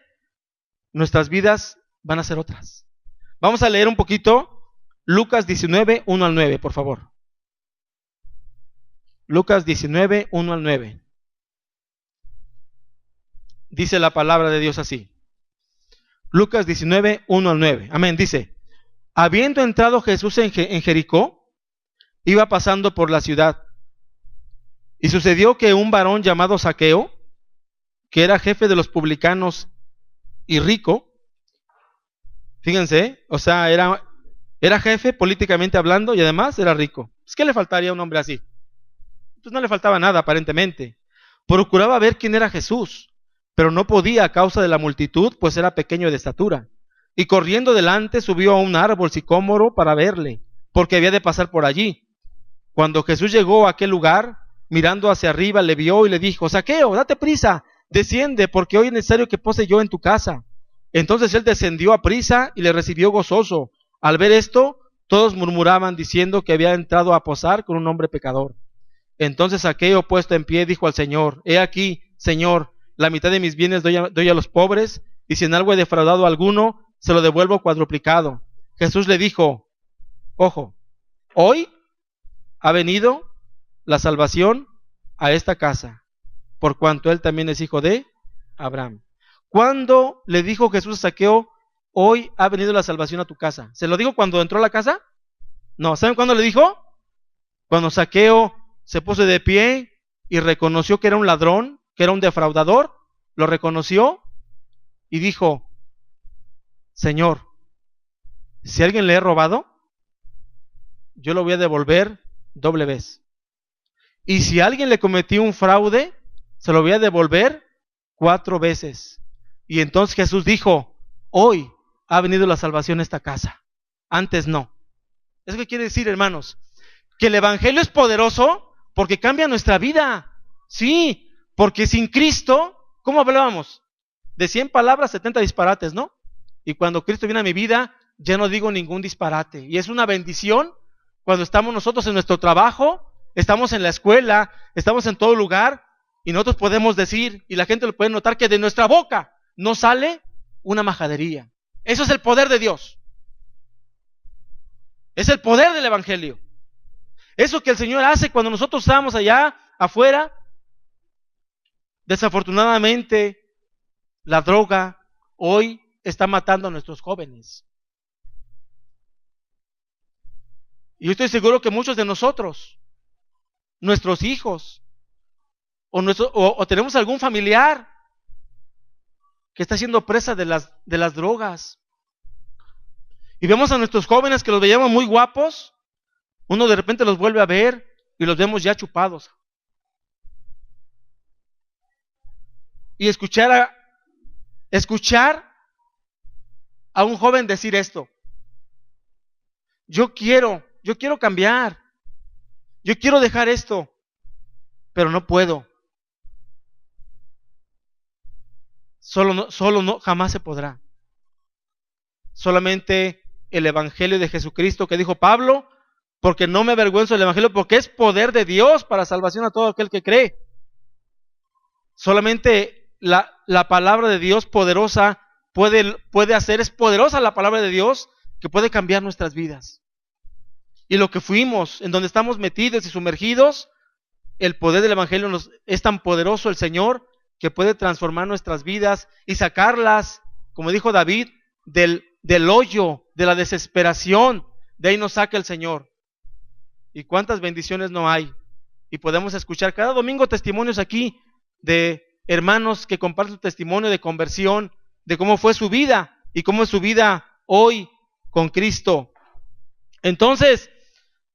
nuestras vidas van a ser otras. Vamos a leer un poquito Lucas 19, 1 al 9, por favor. Lucas 19, 1 al 9. Dice la palabra de Dios así. Lucas 19, 1 al 9. Amén. Dice, habiendo entrado Jesús en Jericó, iba pasando por la ciudad. Y sucedió que un varón llamado Zaqueo, que era jefe de los publicanos y rico, fíjense, o sea, era jefe políticamente hablando y además era rico. ¿Qué le faltaría a un hombre así? Pues no le faltaba nada aparentemente. Procuraba ver quién era Jesús, pero no podía a causa de la multitud, pues era pequeño de estatura. Y corriendo delante subió a un árbol sicómoro para verle, porque había de pasar por allí. Cuando Jesús llegó a aquel lugar, mirando hacia arriba, le vio y le dijo: Zaqueo, date prisa, desciende, porque hoy es necesario que pose yo en tu casa. Entonces él descendió a prisa y le recibió gozoso. Al ver esto, todos murmuraban diciendo que había entrado a posar con un hombre pecador. Entonces Zaqueo, puesto en pie, dijo al Señor: He aquí, Señor, la mitad de mis bienes doy a los pobres, y si en algo he defraudado a alguno, se lo devuelvo cuadruplicado. Jesús le dijo: Ojo, hoy ha venido la salvación a esta casa, por cuanto él también es hijo de Abraham. ¿Cuándo le dijo Jesús a Zaqueo: hoy ha venido la salvación a tu casa? ¿Se lo dijo cuando entró a la casa? No. ¿Saben cuándo le dijo? Cuando Zaqueo se puso de pie y reconoció que era un ladrón, que era un defraudador, lo reconoció y dijo: Señor, si a alguien le he robado, yo lo voy a devolver doble vez. Y si a alguien le cometí un fraude, se lo voy a devolver 4 veces. Y entonces Jesús dijo: hoy ha venido la salvación a esta casa. Antes no. ¿Eso qué quiere decir, hermanos? Que el evangelio es poderoso porque cambia nuestra vida. Sí, porque sin Cristo, ¿cómo hablábamos? De 100 palabras, 70 disparates, ¿no? Y cuando Cristo viene a mi vida, ya no digo ningún disparate. Y es una bendición cuando estamos nosotros en nuestro trabajo, estamos en la escuela, estamos en todo lugar, y nosotros podemos decir, y la gente lo puede notar, que de nuestra boca no sale una majadería. Eso es el poder de Dios. Es el poder del evangelio. Eso que el Señor hace cuando nosotros estamos allá afuera. Desafortunadamente, la droga hoy está matando a nuestros jóvenes. Y yo estoy seguro que muchos de nosotros, nuestros hijos, o tenemos algún familiar que está siendo presa de las drogas. Y vemos a nuestros jóvenes que los veíamos muy guapos, uno de repente los vuelve a ver y los vemos ya chupados. Y escuchar a un joven decir esto: yo quiero cambiar, yo quiero dejar esto, pero no puedo. Jamás se podrá. Solamente el evangelio de Jesucristo, que dijo Pablo: porque no me avergüenzo del evangelio, porque es poder de Dios para salvación a todo aquel que cree. Solamente la palabra de Dios poderosa puede hacer, es poderosa la palabra de Dios que puede cambiar nuestras vidas. Y lo que fuimos, en donde estamos metidos y sumergidos, el poder del evangelio es tan poderoso, el Señor, que puede transformar nuestras vidas y sacarlas, como dijo David, del hoyo, de la desesperación. De ahí nos saca el Señor. Y cuántas bendiciones no hay. Y podemos escuchar cada domingo testimonios aquí de hermanos que comparten su testimonio de conversión, de cómo fue su vida y cómo es su vida hoy con Cristo. Entonces,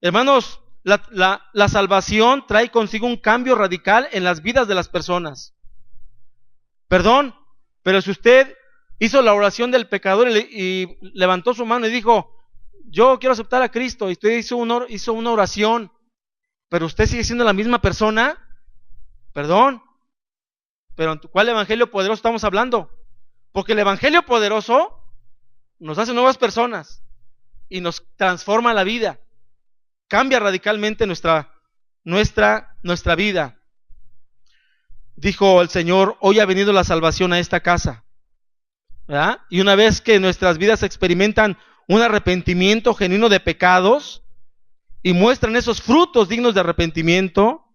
hermanos, la salvación trae consigo un cambio radical en las vidas de las personas. Perdón, pero si usted hizo la oración del pecador y levantó su mano y dijo: yo quiero aceptar a Cristo, y usted hizo una oración, pero usted sigue siendo la misma persona, perdón, pero ¿en cuál evangelio poderoso estamos hablando? Porque el evangelio poderoso nos hace nuevas personas y nos transforma la vida, cambia radicalmente nuestra vida. Dijo el Señor: hoy ha venido la salvación a esta casa, ¿verdad? Y una vez que nuestras vidas experimentan un arrepentimiento genuino de pecados y muestran esos frutos dignos de arrepentimiento,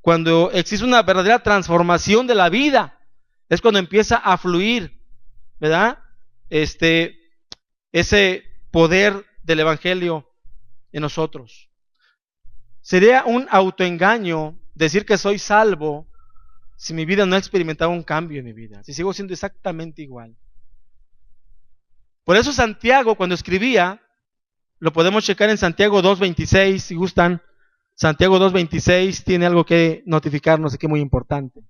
cuando existe una verdadera transformación de la vida, es cuando empieza a fluir, ¿verdad? Ese poder del evangelio en nosotros. Sería un autoengaño decir que soy salvo si mi vida no ha experimentado un cambio en mi vida, si sigo siendo exactamente igual. Por eso Santiago, cuando escribía, lo podemos checar en Santiago 2:26, si gustan. Santiago 2:26 tiene algo que notificarnos aquí muy importante.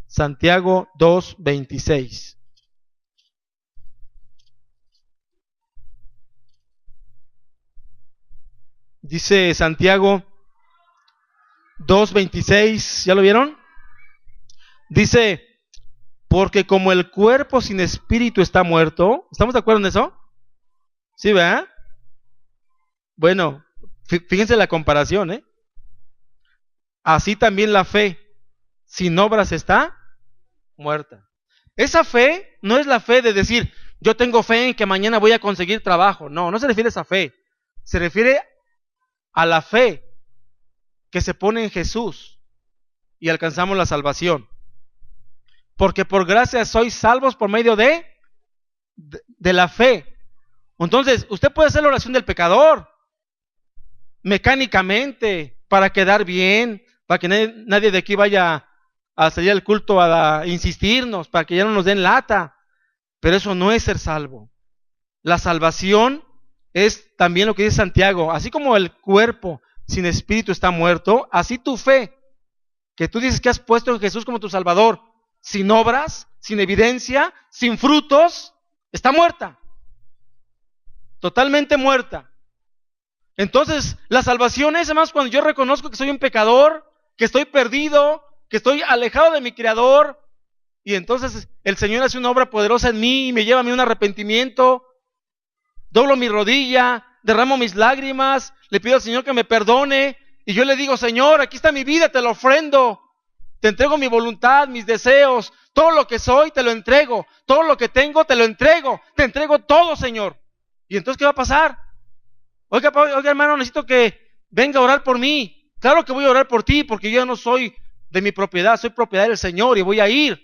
Santiago 2:26. Dice Santiago 2:26, ¿ya lo vieron? Dice, porque como el cuerpo sin espíritu está muerto, ¿estamos de acuerdo en eso? ¿Sí, verdad? Bueno, fíjense la comparación, ¿eh? Así también la fe sin obras está muerta. Esa fe no es la fe de decir, yo tengo fe en que mañana voy a conseguir trabajo. No, no se refiere a esa fe. Se refiere a la fe que se pone en Jesús y alcanzamos la salvación. Porque por gracia sois salvos por medio de la fe. Entonces, usted puede hacer la oración del pecador mecánicamente para quedar bien, para que nadie de aquí vaya a salir al culto a insistirnos, para que ya no nos den lata. Pero eso no es ser salvo. La salvación es también lo que dice Santiago. Así como el cuerpo sin espíritu está muerto, así tu fe, que tú dices que has puesto en Jesús como tu Salvador, sin obras, sin evidencia, sin frutos, está muerta. Totalmente muerta. Entonces, la salvación es, además, cuando yo reconozco que soy un pecador, que estoy perdido, que estoy alejado de mi Creador, y entonces el Señor hace una obra poderosa en mí y me lleva a mí un arrepentimiento, doblo mi rodilla, derramo mis lágrimas, le pido al Señor que me perdone, y yo le digo, Señor, aquí está mi vida, te lo ofrendo, te entrego mi voluntad, mis deseos, todo lo que soy te lo entrego, todo lo que tengo te lo entrego, te entrego todo, Señor. ¿Y entonces qué va a pasar? Oiga, hermano, necesito que venga a orar por mí. Claro que voy a orar por ti, porque yo no soy de mi propiedad, soy propiedad del Señor y voy a ir.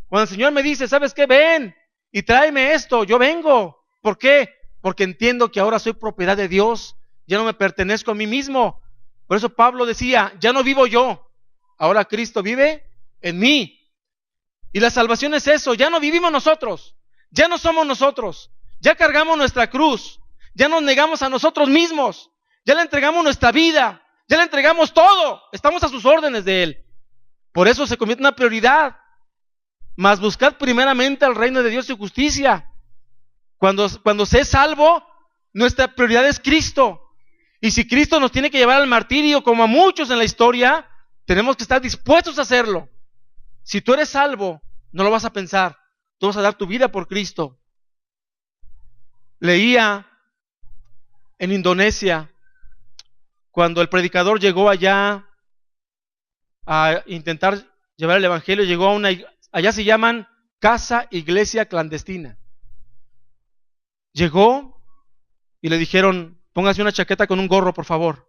Cuando el Señor me dice, ¿sabes qué? Ven y tráeme esto, yo vengo. ¿Por qué? Porque entiendo que ahora soy propiedad de Dios, ya no me pertenezco a mí mismo. Por eso Pablo decía, ya no vivo yo, ahora Cristo vive en mí. Y la salvación es eso, ya no vivimos nosotros, ya no somos nosotros, ya cargamos nuestra cruz, ya nos negamos a nosotros mismos, ya le entregamos nuestra vida, ya le entregamos todo, estamos a sus órdenes de Él. Por eso se convierte en una prioridad. Mas buscad primeramente al reino de Dios y justicia. Cuando se es salvo, nuestra prioridad es Cristo. Y si Cristo nos tiene que llevar al martirio, como a muchos en la historia, tenemos que estar dispuestos a hacerlo. Si tú eres salvo, no lo vas a pensar, tú vas a dar tu vida por Cristo. Leía en Indonesia, cuando el predicador llegó allá a intentar llevar el evangelio, llegó a allá se llaman casa iglesia clandestina. Llegó y le dijeron, póngase una chaqueta con un gorro, por favor,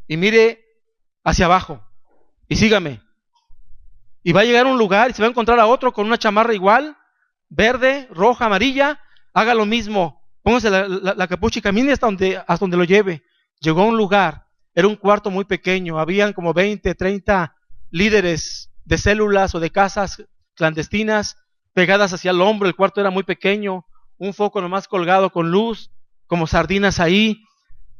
y mire hacia abajo y sígame. Y va a llegar a un lugar y se va a encontrar a otro con una chamarra igual, verde, roja, amarilla, haga lo mismo, póngase la capucha y camine hasta donde lo lleve. Llegó a un lugar, era un cuarto muy pequeño, habían como 20, 30 líderes de células o de casas clandestinas pegadas hacia el hombro, el cuarto era muy pequeño, un foco nomás colgado con luz, como sardinas ahí,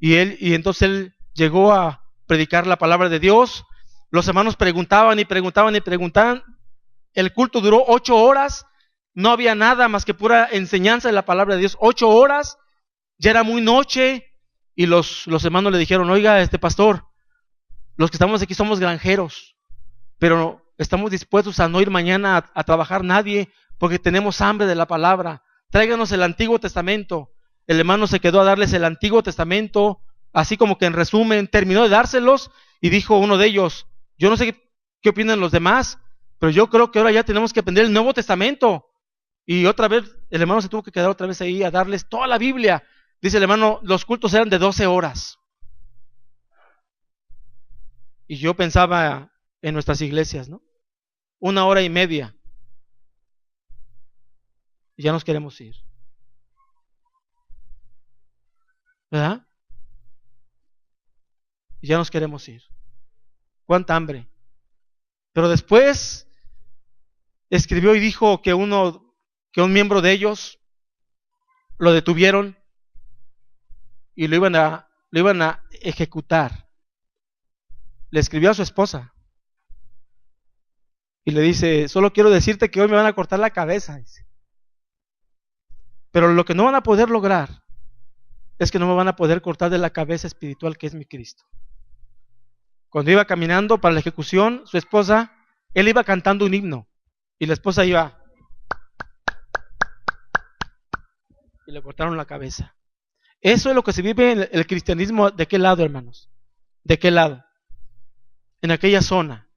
y entonces él llegó a predicar la palabra de Dios. Los hermanos preguntaban y preguntaban y preguntaban. El culto duró 8 horas, no había nada más que pura enseñanza de la palabra de Dios. 8 horas, ya era muy noche, y los hermanos le dijeron, oiga, pastor, los que estamos aquí somos granjeros, pero estamos dispuestos a no ir mañana a trabajar nadie, porque tenemos hambre de la palabra. Tráiganos el Antiguo Testamento. El hermano se quedó a darles el Antiguo Testamento, así como que en resumen, terminó de dárselos, y dijo uno de ellos, yo no sé qué opinan los demás, pero yo creo que ahora ya tenemos que aprender el Nuevo Testamento. Y otra vez, el hermano se tuvo que quedar otra vez ahí a darles toda la Biblia. Dice el hermano, los cultos eran de 12 horas. Y yo pensaba en nuestras iglesias, ¿no? 1 hora y media. Y ya nos queremos ir. ¿Verdad? Y ya nos queremos ir. Cuánta hambre. Pero después escribió y dijo que un miembro de ellos lo detuvieron y lo iban a ejecutar. Le escribió a su esposa y le dice, solo quiero decirte que hoy me van a cortar la cabeza. Dice. Pero lo que no van a poder lograr es que no me van a poder cortar de la cabeza espiritual que es mi Cristo. Cuando iba caminando para la ejecución, su esposa, él iba cantando un himno y la esposa iba y le cortaron la cabeza. Eso es lo que se vive en el cristianismo. ¿De qué lado, hermanos? ¿De qué lado? En aquella zona.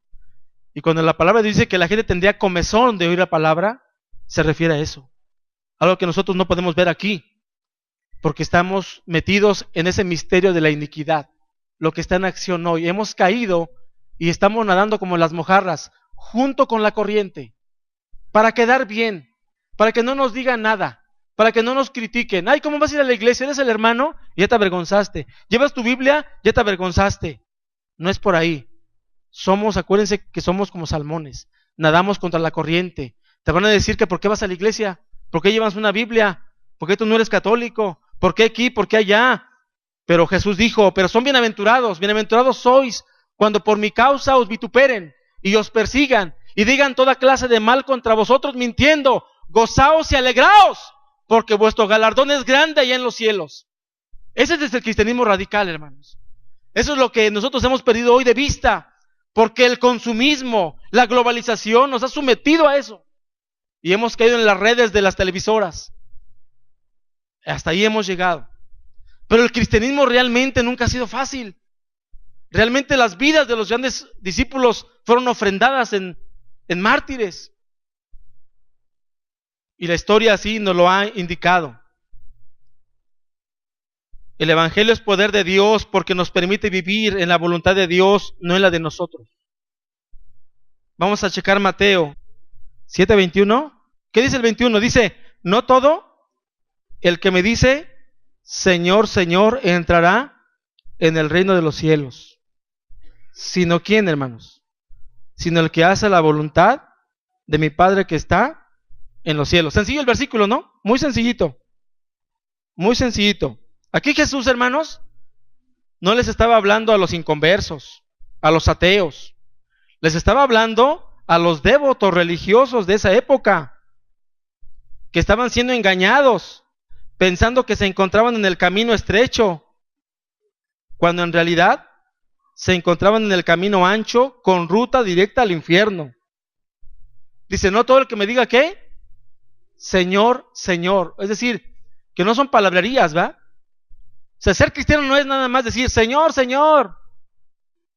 Y cuando la palabra dice que la gente tendría comezón de oír la palabra, se refiere a eso. Algo que nosotros no podemos ver aquí, porque estamos metidos en ese misterio de la iniquidad, lo que está en acción hoy. Hemos caído y estamos nadando como las mojarras, junto con la corriente, para quedar bien, para que no nos digan nada, para que no nos critiquen. Ay, ¿cómo vas a ir a la iglesia? ¿Eres el hermano? Ya te avergonzaste. ¿Llevas tu Biblia? Ya te avergonzaste. No es por ahí. Acuérdense que somos como salmones, nadamos contra la corriente. Te van a decir que ¿por qué vas a la iglesia? ¿Por qué llevas una Biblia? ¿Por qué tú no eres católico? ¿Por qué aquí? ¿Por qué allá? Pero Jesús dijo, pero son bienaventurados, bienaventurados sois cuando por mi causa os vituperen y os persigan y digan toda clase de mal contra vosotros mintiendo. Gozaos y alegraos, porque vuestro galardón es grande allá en los cielos. Ese es el cristianismo radical, hermanos. Eso es lo que nosotros hemos perdido hoy de vista, porque el consumismo, la globalización nos ha sometido a eso. Y hemos caído en las redes de las televisoras. Hasta ahí hemos llegado. Pero el cristianismo realmente nunca ha sido fácil. Realmente las vidas de los grandes discípulos fueron ofrendadas en mártires. Y la historia así nos lo ha indicado. El evangelio es poder de Dios porque nos permite vivir en la voluntad de Dios, no en la de nosotros. Vamos a checar Mateo 7:21. ¿Qué dice el 21? Dice, no todo el que me dice, Señor, Señor, entrará en el reino de los cielos. Sino ¿quién, hermanos? Sino el que hace la voluntad de mi Padre que está en los cielos. Sencillo el versículo, ¿no? Muy sencillito. Muy sencillito. Aquí Jesús, hermanos, no les estaba hablando a los inconversos, a los ateos. Les estaba hablando a los devotos religiosos de esa época, que estaban siendo engañados, pensando que se encontraban en el camino estrecho, cuando en realidad se encontraban en el camino ancho con ruta directa al infierno. Dice, no todo el que me diga ¿qué? Señor, Señor. Es decir, que no son palabrerías, ¿va? O sea, ser cristiano no es nada más decir Señor, Señor.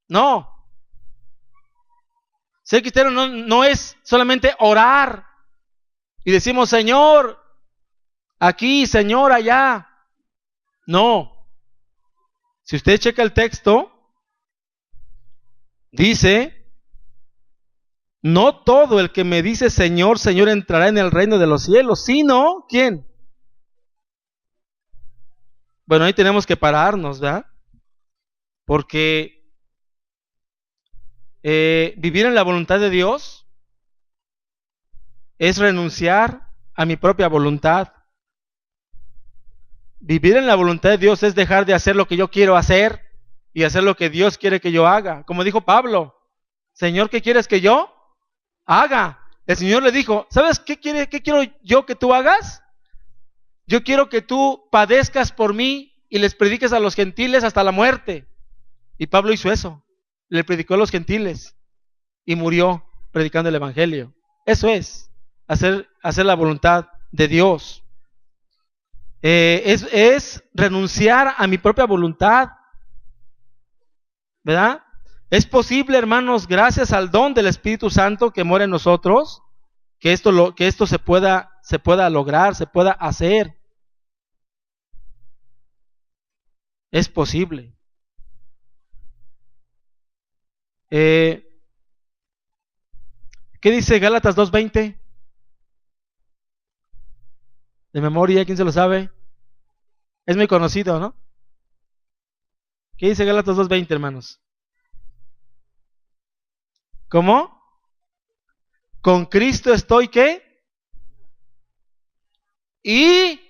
No. Ser cristiano no es solamente orar y decimos Señor aquí, Señor allá. No. Si usted checa el texto, dice, no todo el que me dice Señor, Señor entrará en el reino de los cielos, sino, ¿quién? Bueno, ahí tenemos que pararnos, ¿verdad? Porque vivir en la voluntad de Dios es renunciar a mi propia voluntad. Vivir en la voluntad de Dios es dejar de hacer lo que yo quiero hacer y hacer lo que Dios quiere que yo haga. Como dijo Pablo, Señor, ¿qué quieres que yo haga? El Señor le dijo, ¿sabes qué quiero yo que tú hagas? Yo quiero que tú padezcas por mí y les prediques a los gentiles hasta la muerte. Y Pablo hizo eso, le predicó a los gentiles y murió predicando el evangelio. Eso es hacer la voluntad de Dios. Es renunciar a mi propia voluntad, ¿verdad? Es posible, hermanos, gracias al don del Espíritu Santo que mora en nosotros, que esto se pueda lograr, se pueda hacer. Es posible. ¿Qué dice Gálatas 2:20? De memoria, ¿quién se lo sabe? Es muy conocido, ¿no? ¿Qué dice Gálatas 2:20, hermanos? ¿Cómo? Con Cristo estoy, ¿qué? Y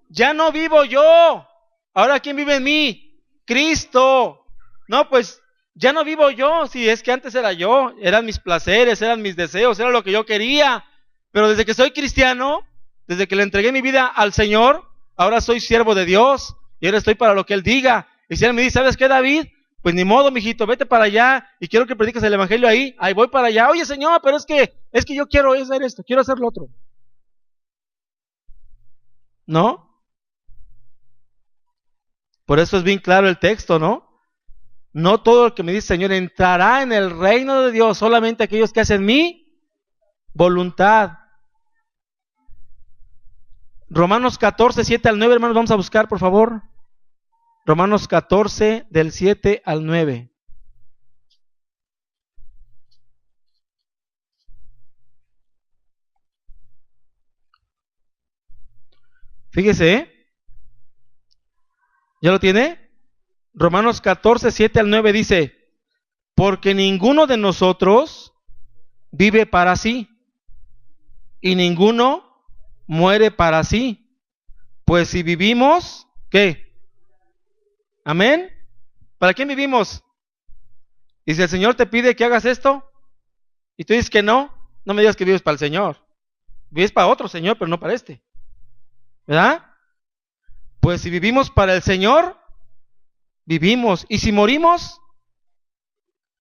ya no vivo yo. Ahora, ¿quién vive en mí? Cristo. No, pues Ya no vivo yo, si es que antes era yo, eran mis placeres, eran mis deseos, era lo que yo quería. Pero desde que soy cristiano, desde que le entregué mi vida al Señor, ahora soy siervo de Dios y ahora estoy para lo que Él diga. Y si Él me dice, ¿sabes qué, David? Pues ni modo, mijito, vete para allá y quiero que prediques el evangelio ahí. Ahí voy para allá. Oye, Señor, pero es que yo quiero hacer esto, quiero hacer lo otro. ¿No? Por eso es bien claro el texto, ¿no? No todo el que me dice Señor entrará en el reino de Dios, solamente aquellos que hacen mi voluntad. Romanos 14, 7 al 9, hermanos, vamos a buscar, por favor. Romanos 14, del 7 al 9. Fíjese, ¿eh? ¿Ya lo tiene? Romanos 14, 7 al 9 dice, porque ninguno de nosotros vive para sí, y ninguno muere para sí. Pues si vivimos, ¿qué? ¿Amén? ¿Para quién vivimos? Y si el Señor te pide que hagas esto, y tú dices que no, no me digas que vives para el Señor. Vives para otro Señor, pero no para este. ¿Verdad? Pues si vivimos para el Señor, vivimos. Y si morimos,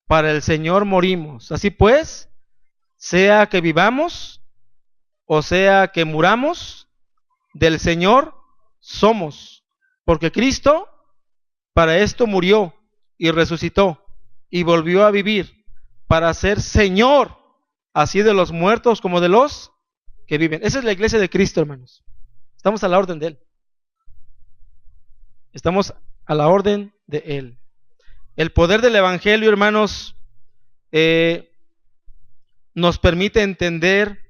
para el Señor morimos. Así pues, sea que vivamos o sea que muramos, del Señor somos. Porque Cristo para esto murió y resucitó y volvió a vivir para ser Señor, así de los muertos como de los que viven. Esa es la iglesia de Cristo, hermanos. Estamos a la orden de Él. Estamos a la orden de Él. El poder del Evangelio, hermanos, nos permite entender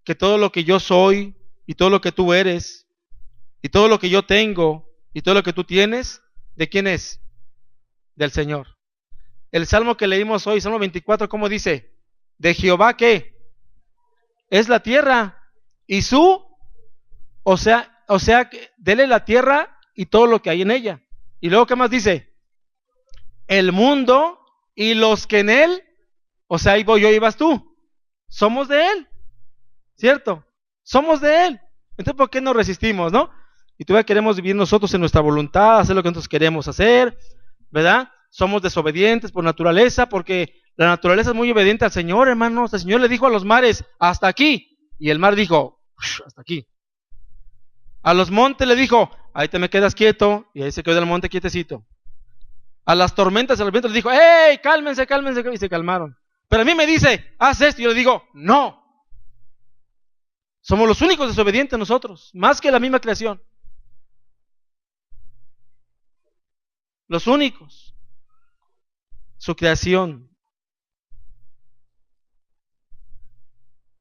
que todo lo que yo soy y todo lo que tú eres y todo lo que yo tengo y todo lo que tú tienes, ¿de quién es? Del Señor. El salmo que leímos hoy, Salmo 24, ¿cómo dice? De Jehová, ¿qué? Es la tierra y su, o sea, dele la tierra y todo lo que hay en ella. Y luego, ¿qué más dice? El mundo y los que en él, o sea, ahí voy yo y vas tú. Somos de Él, ¿cierto? Somos de Él. Entonces, ¿por qué nos resistimos, no? Y todavía queremos vivir nosotros en nuestra voluntad, hacer lo que nosotros queremos hacer, ¿verdad? Somos desobedientes por naturaleza, porque la naturaleza es muy obediente al Señor, hermanos. El Señor le dijo a los mares, hasta aquí. Y el mar dijo, hasta aquí. A los montes le dijo, ahí te me quedas quieto. Y ahí se quedó el monte quietecito. A las tormentas, a los vientos le dijo, ¡hey, cálmense, cálmense! Y se calmaron. Pero a mí me dice, haz esto. Y yo le digo, no. Somos los únicos desobedientes nosotros, más que la misma creación. Los únicos. Su creación.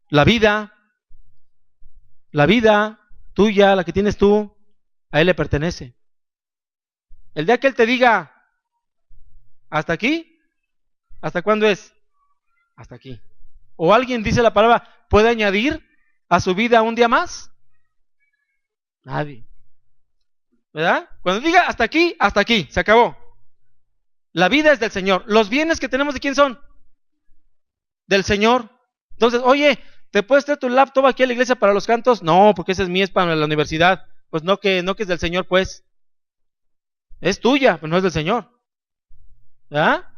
La vida tuya, la que tienes tú, a Él le pertenece. El día que Él te diga, ¿hasta aquí? ¿Hasta cuándo es? Hasta aquí. O alguien dice la palabra, ¿puede añadir a su vida un día más? Nadie. ¿Verdad? Cuando diga hasta aquí, se acabó. La vida es del Señor. Los bienes que tenemos, ¿de quién son? Del Señor. Entonces, oye, ¿te puedes traer tu laptop aquí a la iglesia para los cantos? No, porque ese es mío, es para la universidad. Pues no que es del Señor, pues. Es tuya, pero no es del Señor. ¿Verdad?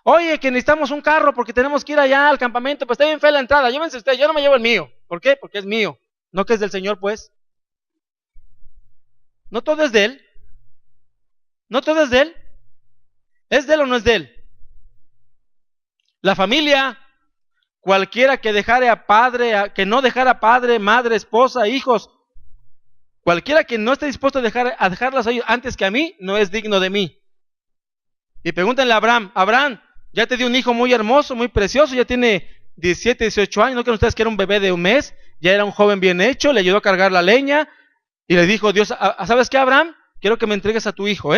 Oye, que necesitamos un carro porque tenemos que ir allá al campamento, pues está bien fea la entrada, llévense ustedes, yo no me llevo el mío. ¿Por qué? Porque es mío, no que es del Señor, pues. No todo es de Él. No todo es de Él. ¿Es de Él o no es de Él? La familia, cualquiera que dejare a padre, que no dejara padre, madre, esposa, hijos, cualquiera que no esté dispuesto a dejarlas a ellos antes que a mí, no es digno de mí. Y pregúntenle a Abraham, Abraham, ya te dio un hijo muy hermoso, muy precioso, ya tiene 17, 18 años, ¿no creen ustedes que era un bebé de un mes? Ya era un joven bien hecho, le ayudó a cargar la leña, y le dijo Dios, ¿sabes qué, Abraham? Quiero que me entregues a tu hijo,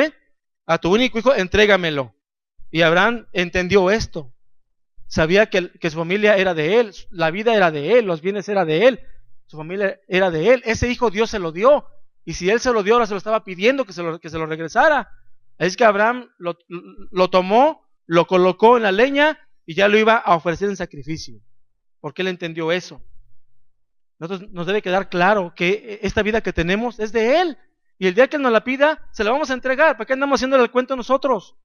a tu único hijo, entrégamelo. Y Abraham entendió esto, sabía que su familia era de él, la vida era de él, los bienes eran de él, su familia era de él, ese hijo Dios se lo dio, y si él se lo dio, ahora se lo estaba pidiendo que se lo regresara. Es que Abraham lo tomó, lo colocó en la leña y ya lo iba a ofrecer en sacrificio, porque él entendió eso. Nos debe quedar claro que esta vida que tenemos es de Él, y el día que Él nos la pida, se la vamos a entregar. ¿Para qué andamos haciéndole el cuento nosotros?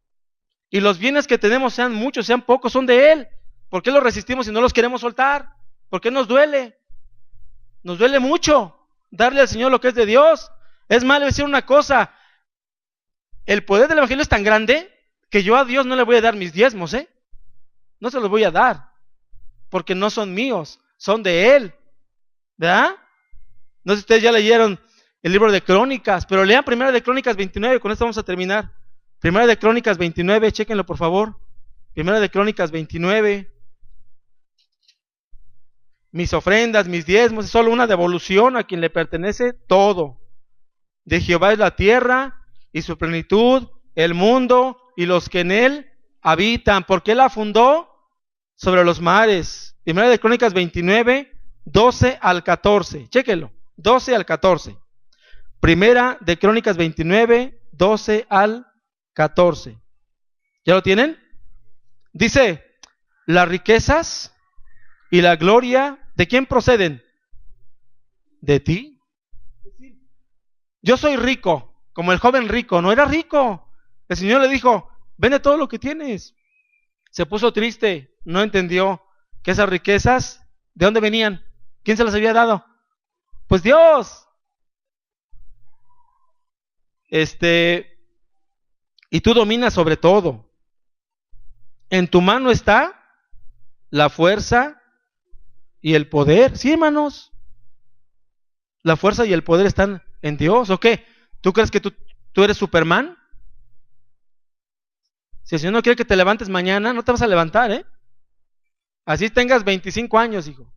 Y los bienes que tenemos, sean muchos, sean pocos, son de Él. ¿Por qué los resistimos y no los queremos soltar? ¿Por qué nos duele? Nos duele mucho darle al Señor lo que es de Dios. Es más, le voy a decir una cosa: el poder del Evangelio es tan grande que yo a Dios no le voy a dar mis diezmos, no se los voy a dar, porque no son míos, son de Él, ¿verdad? No sé si ustedes ya leyeron el libro de Crónicas, pero lean Primera de Crónicas 29, con esto vamos a terminar. Primera de Crónicas 29, chéquenlo por favor. Primera de Crónicas 29. Mis ofrendas, mis diezmos, es solo una devolución a quien le pertenece todo. De Jehová es la tierra y su plenitud, el mundo y los que en él habitan. ¿Por qué la fundó? Sobre los mares. Primera de Crónicas 29, 12 al 14. Chéquenlo, 12 al 14. Primera de Crónicas 29, 12 al 14. ¿Ya lo tienen? Dice: las riquezas y la gloria, ¿de quién proceden? De ti. Yo soy rico, como el joven rico. No era rico. El Señor le dijo: vende todo lo que tienes. Se puso triste, no entendió que esas riquezas, ¿de dónde venían? ¿Quién se las había dado? Pues Dios. Y tú dominas sobre todo. En tu mano está la fuerza y el poder. Sí, hermanos. La fuerza y el poder están en Dios. ¿O qué? ¿Tú crees que tú eres Superman? Si el Señor no quiere que te levantes mañana, no te vas a levantar, Así tengas 25 años, hijo,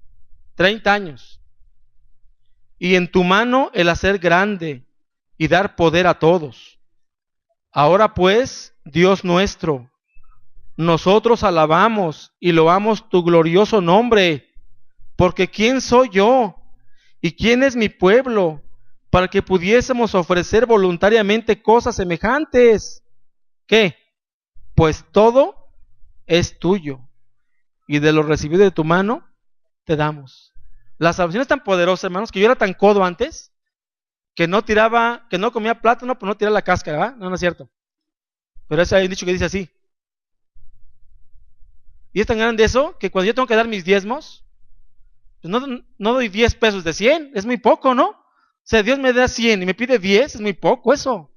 30 años. Y en tu mano el hacer grande y dar poder a todos. Ahora pues, Dios nuestro, nosotros alabamos y loamos tu glorioso nombre, porque ¿quién soy yo y quién es mi pueblo para que pudiésemos ofrecer voluntariamente cosas semejantes? ¿Qué? Pues todo es tuyo, y de lo recibido de tu mano te damos. La salvación es tan poderosa, hermanos, que yo era tan codo antes que no comía plátano por no tirar la cáscara, ¿verdad? No es cierto. Pero ese hay un dicho que dice así. Y es tan grande eso que cuando yo tengo que dar mis diezmos, pues no doy 10 pesos de 100, es muy poco, ¿no? O sea, Dios me da 100 y me pide 10, es muy poco eso.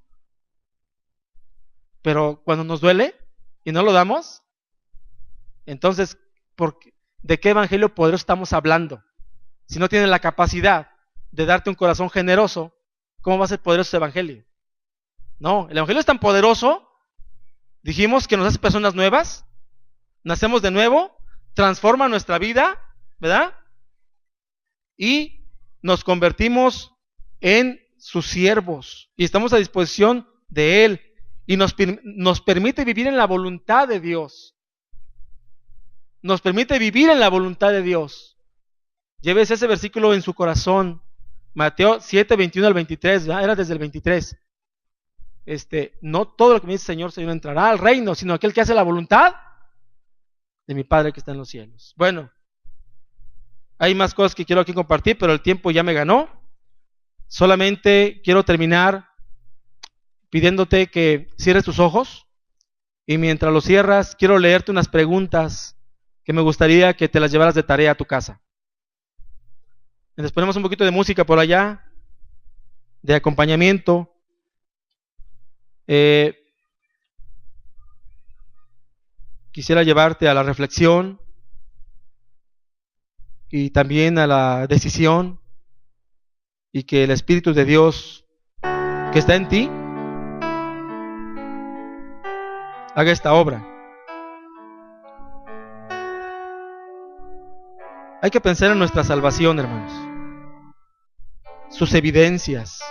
Pero cuando nos duele y no lo damos, entonces, ¿de qué evangelio poderoso estamos hablando? Si no tienes la capacidad de darte un corazón generoso, ¿cómo va a ser poderoso ese evangelio? No, el evangelio es tan poderoso, dijimos que nos hace personas nuevas, nacemos de nuevo, transforma nuestra vida, ¿verdad? Y nos convertimos en sus siervos y estamos a disposición de Él, y nos permite vivir en la voluntad de Dios. Nos permite vivir en la voluntad de Dios. Llévese ese versículo en su corazón. Mateo 7, 21 al 23, ¿verdad? Era desde el 23. No todo lo que me dice Señor, Señor entrará al reino, sino aquel que hace la voluntad de mi Padre que está en los cielos. Bueno, hay más cosas que quiero aquí compartir, pero el tiempo ya me ganó. Solamente quiero terminar pidiéndote que cierres tus ojos, y mientras los cierras, quiero leerte unas preguntas que me gustaría que te las llevaras de tarea a tu casa. Les ponemos un poquito de música por allá, de acompañamiento. Quisiera llevarte a la reflexión y también a la decisión, y que el Espíritu de Dios que está en ti haga esta obra. Hay que pensar en nuestra salvación, hermanos, sus evidencias,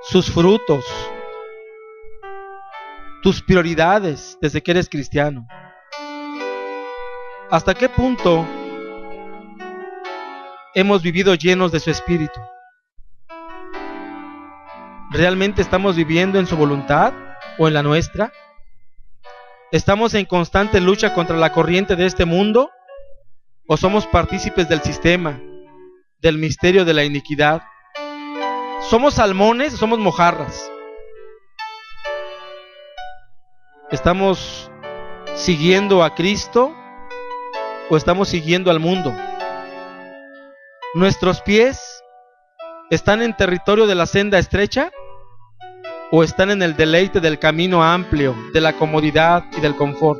sus frutos, tus prioridades desde que eres cristiano. ¿Hasta qué punto hemos vivido llenos de su Espíritu? ¿Realmente estamos viviendo en su voluntad o en la nuestra? ¿Estamos en constante lucha contra la corriente de este mundo? ¿O somos partícipes del sistema, del misterio de la iniquidad? ¿Somos salmones o somos mojarras? ¿Estamos siguiendo a Cristo o estamos siguiendo al mundo? ¿Nuestros pies están en territorio de la senda estrecha o están en el deleite del camino amplio, de la comodidad y del confort?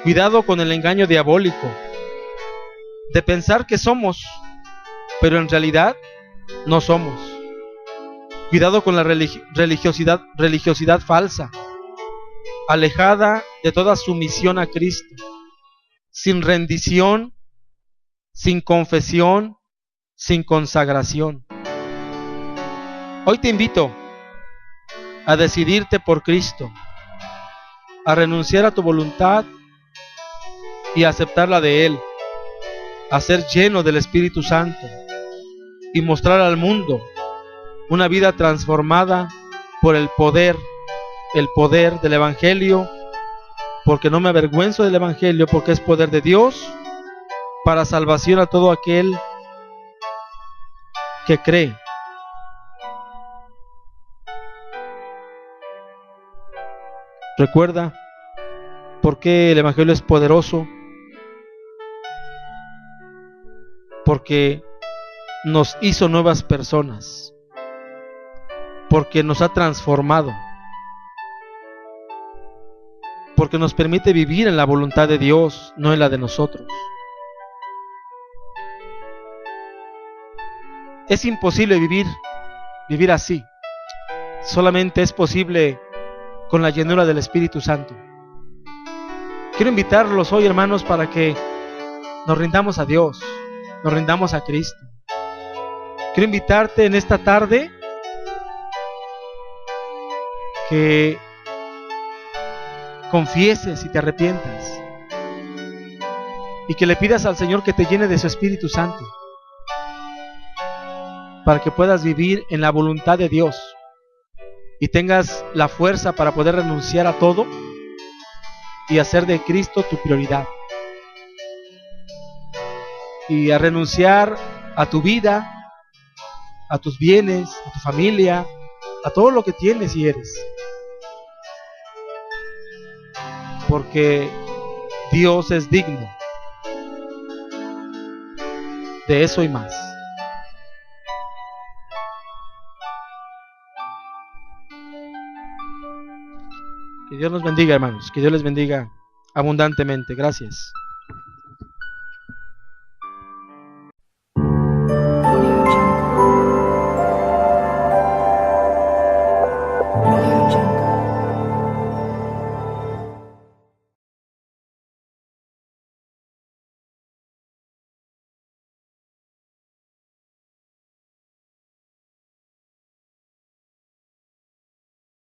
Cuidado con el engaño diabólico de pensar que somos, pero en realidad no somos. Cuidado con la religiosidad falsa, alejada de toda sumisión a Cristo, sin rendición, sin confesión, sin consagración. Hoy te invito a decidirte por Cristo, a renunciar a tu voluntad y a aceptar la de Él, a ser lleno del Espíritu Santo y mostrar al mundo una vida transformada por el poder del Evangelio, porque no me avergüenzo del Evangelio, porque es poder de Dios para salvación a todo aquel que cree. Recuerda por qué el Evangelio es poderoso, porque nos hizo nuevas personas, porque nos ha transformado, porque nos permite vivir en la voluntad de Dios, no en la de nosotros. Es imposible vivir así. Solamente es posible con la llenura del Espíritu Santo. Quiero invitarlos hoy, hermanos, para que nos rindamos a Dios, nos rindamos a Cristo. Quiero invitarte en esta tarde que confieses y te arrepientas y que le pidas al Señor que te llene de su Espíritu Santo para que puedas vivir en la voluntad de Dios y tengas la fuerza para poder renunciar a todo y hacer de Cristo tu prioridad, y a renunciar a tu vida, a tus bienes, a tu familia, a todo lo que tienes y eres, porque Dios es digno de eso y más. Que Dios nos bendiga, hermanos, que Dios les bendiga abundantemente. Gracias.